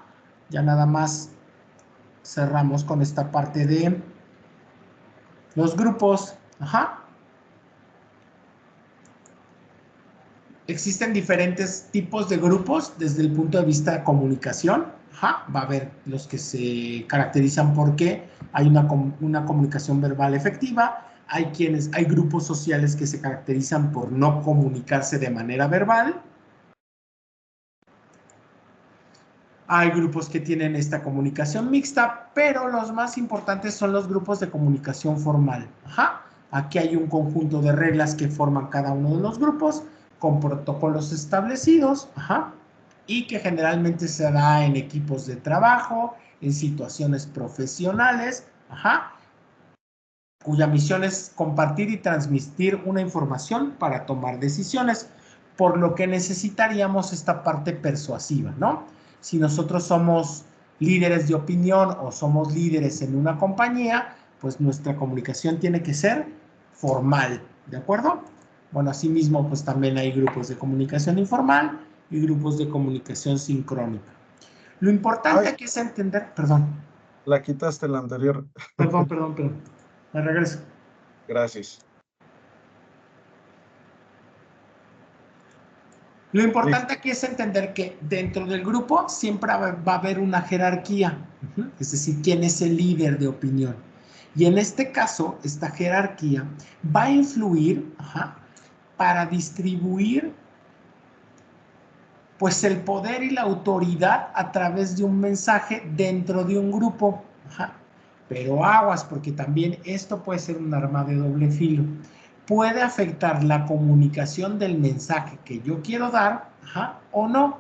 Speaker 1: Ya nada más cerramos con esta parte de los grupos. Ajá. Existen diferentes tipos de grupos desde el punto de vista de comunicación. Ajá. Va a haber los que se caracterizan porque hay una comunicación verbal efectiva. Hay grupos sociales que se caracterizan por no comunicarse de manera verbal. Hay grupos que tienen esta comunicación mixta, pero los más importantes son los grupos de comunicación formal. Ajá. Aquí hay un conjunto de reglas que forman cada uno de los grupos, con protocolos establecidos, ajá, y que generalmente se da en equipos de trabajo, en situaciones profesionales, ajá, cuya misión es compartir y transmitir una información para tomar decisiones, por lo que necesitaríamos esta parte persuasiva, ¿no? Si nosotros somos líderes de opinión o somos líderes en una compañía, pues nuestra comunicación tiene que ser formal, ¿de acuerdo? Bueno, asimismo, pues también hay grupos de comunicación informal y grupos de comunicación sincrónica. Lo importante aquí es entender, perdón.
Speaker 4: La quitaste la anterior.
Speaker 1: Perdón. Me regreso.
Speaker 4: Gracias.
Speaker 1: Lo importante aquí es entender que dentro del grupo siempre va a haber una jerarquía, es decir, quién es el líder de opinión. Y en este caso, esta jerarquía va a influir, ajá, para distribuir pues el poder y la autoridad a través de un mensaje dentro de un grupo. Ajá. Pero aguas, porque también esto puede ser un arma de doble filo. Puede afectar la comunicación del mensaje que yo quiero dar, ajá, o no.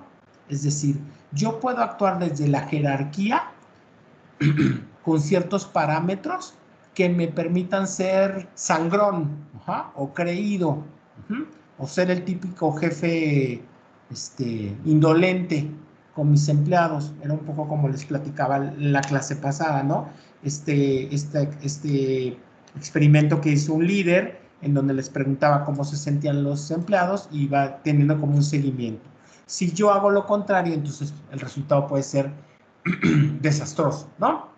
Speaker 1: Es decir, yo puedo actuar desde la jerarquía con ciertos parámetros que me permitan ser sangrón, ajá, o creído, o ser el típico jefe indolente con mis empleados. Era un poco como les platicaba en la clase pasada, ¿no? Este experimento que hizo un líder en donde les preguntaba cómo se sentían los empleados y iba teniendo como un seguimiento. Si yo hago lo contrario, entonces el resultado puede ser desastroso, ¿no?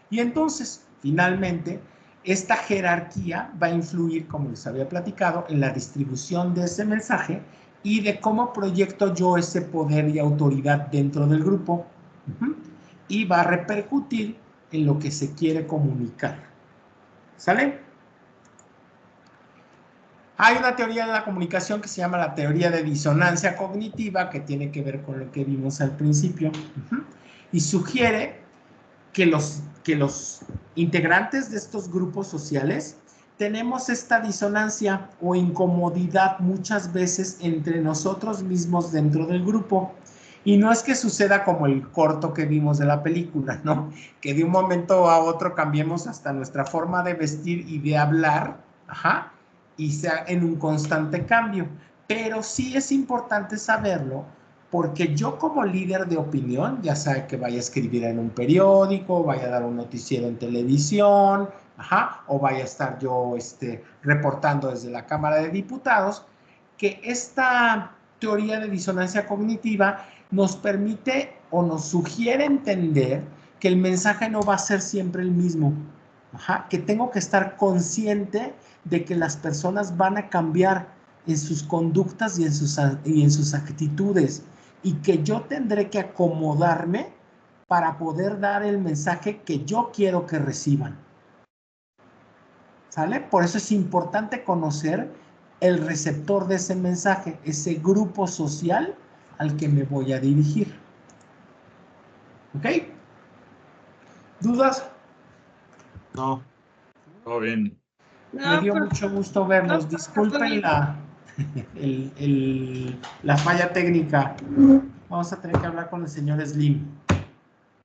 Speaker 1: Y entonces, finalmente, esta jerarquía va a influir, como les había platicado, en la distribución de ese mensaje y de cómo proyecto yo ese poder y autoridad dentro del grupo. Y va a repercutir en lo que se quiere comunicar. ¿Sale? Hay una teoría de la comunicación que se llama la teoría de disonancia cognitiva, que tiene que ver con lo que vimos al principio, y sugiere que los integrantes de estos grupos sociales tenemos esta disonancia o incomodidad muchas veces entre nosotros mismos dentro del grupo. Y no es que suceda como el corto que vimos de la película, ¿no? Que de un momento a otro cambiemos hasta nuestra forma de vestir y de hablar, ajá, y sea en un constante cambio. Pero sí es importante saberlo, porque yo como líder de opinión, ya sea que vaya a escribir en un periódico, vaya a dar un noticiero en televisión, ajá, o vaya a estar yo reportando desde la Cámara de Diputados, que esta teoría de disonancia cognitiva nos permite o nos sugiere entender que el mensaje no va a ser siempre el mismo. Ajá, que tengo que estar consciente de que las personas van a cambiar en sus conductas y en sus actitudes, y que yo tendré que acomodarme para poder dar el mensaje que yo quiero que reciban. ¿Sale? Por eso es importante conocer el receptor de ese mensaje, ese grupo social al que me voy a dirigir. ¿Ok? ¿Dudas?
Speaker 4: No.
Speaker 12: Todo bien.
Speaker 1: Me dio mucho gusto verlos. Disculpen la falla técnica. Vamos a tener que hablar con el señor Slim.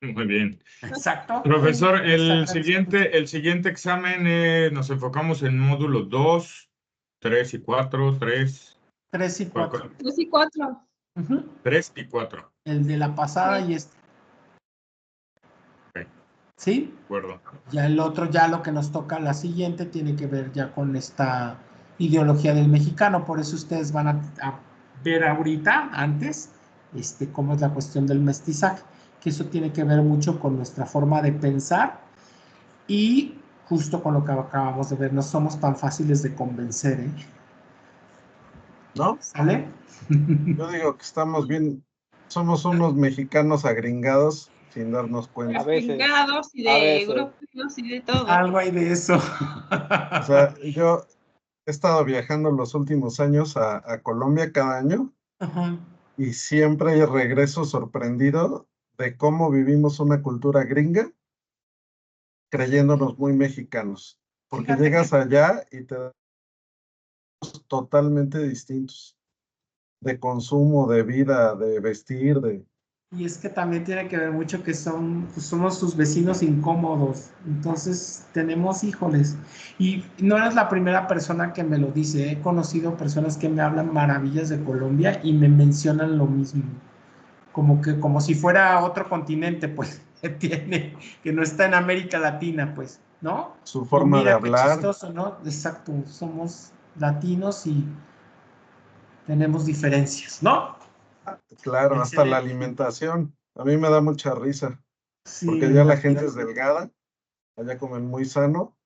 Speaker 12: Muy bien.
Speaker 1: Exacto.
Speaker 12: Profesor, el siguiente examen nos enfocamos en módulo 2, 3 y 4, 3.
Speaker 1: 3 y 4.
Speaker 2: 3 y 4.
Speaker 12: 3 y 4.
Speaker 1: El de la pasada y este.
Speaker 12: Okay.
Speaker 1: ¿Sí?
Speaker 12: De acuerdo.
Speaker 1: Ya el otro, ya lo que nos toca la siguiente, tiene que ver ya con esta ideología del mexicano. Por eso ustedes van a ver ahorita, antes, cómo es la cuestión del mestizaje. Que eso tiene que ver mucho con nuestra forma de pensar y justo con lo que acabamos de ver, no somos tan fáciles de convencer, ¿eh?
Speaker 4: ¿No?
Speaker 1: ¿Sale?
Speaker 4: Yo digo que estamos bien, somos unos mexicanos agringados sin darnos cuenta.
Speaker 2: Agringados y de europeos y de todo.
Speaker 1: Algo hay de eso.
Speaker 4: O sea, yo he estado viajando los últimos años a Colombia cada año.
Speaker 1: Ajá.
Speaker 4: Y siempre regreso sorprendido de cómo vivimos una cultura gringa, creyéndonos muy mexicanos. Porque
Speaker 1: Fíjate
Speaker 4: llegas
Speaker 1: que-
Speaker 4: allá y te das totalmente distintos. De consumo, de vida, de vestir, de...
Speaker 1: Y es que también tiene que ver mucho que pues somos sus vecinos incómodos. Entonces tenemos, híjoles. Y no eres la primera persona que me lo dice. He conocido personas que me hablan maravillas de Colombia y me mencionan lo mismo. Como si fuera otro continente, pues, que no está en América Latina, pues, ¿no?
Speaker 4: Su
Speaker 1: Y
Speaker 4: forma de
Speaker 1: mira qué
Speaker 4: hablar.
Speaker 1: chistoso, ¿no? Exacto, somos latinos y tenemos diferencias, ¿no?
Speaker 4: Claro, hasta la
Speaker 1: Excelente.
Speaker 4: alimentación. A mí me da mucha risa.
Speaker 1: Sí,
Speaker 4: Porque
Speaker 1: me
Speaker 4: allá la
Speaker 1: imagino.
Speaker 4: gente es delgada, allá comen muy sano,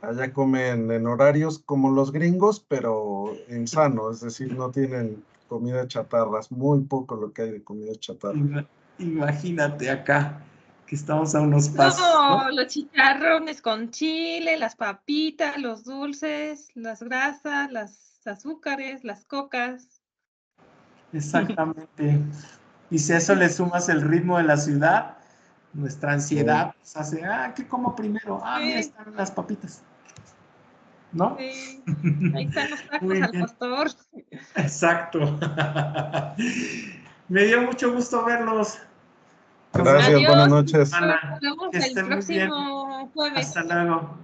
Speaker 4: allá comen en horarios como los gringos, pero insano, es decir, no tienen comida chatarra, es muy poco lo que hay de comida chatarra.
Speaker 1: Imagínate acá, que estamos a unos pasos, ¿no?
Speaker 2: No, los chicharrones con chile, las papitas, los dulces, las grasas, las azúcares, las cocas.
Speaker 1: Exactamente. Y si a eso le sumas el ritmo de la ciudad, nuestra ansiedad nos hace, ¿qué como primero? Mira,
Speaker 2: Sí,
Speaker 1: están las papitas. ¿No?
Speaker 2: sí. Ahí están los tacos
Speaker 1: Muy
Speaker 2: al
Speaker 1: bien.
Speaker 2: pastor.
Speaker 1: Exacto. Me dio mucho gusto verlos.
Speaker 4: Gracias, buenas
Speaker 2: Adiós.
Speaker 4: noches.
Speaker 1: Ana,
Speaker 2: Nos vemos
Speaker 1: que
Speaker 2: el
Speaker 1: estén muy bien.
Speaker 2: próximo jueves.
Speaker 1: Hasta luego.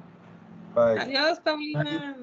Speaker 4: Bye.
Speaker 2: Adiós, Paulina.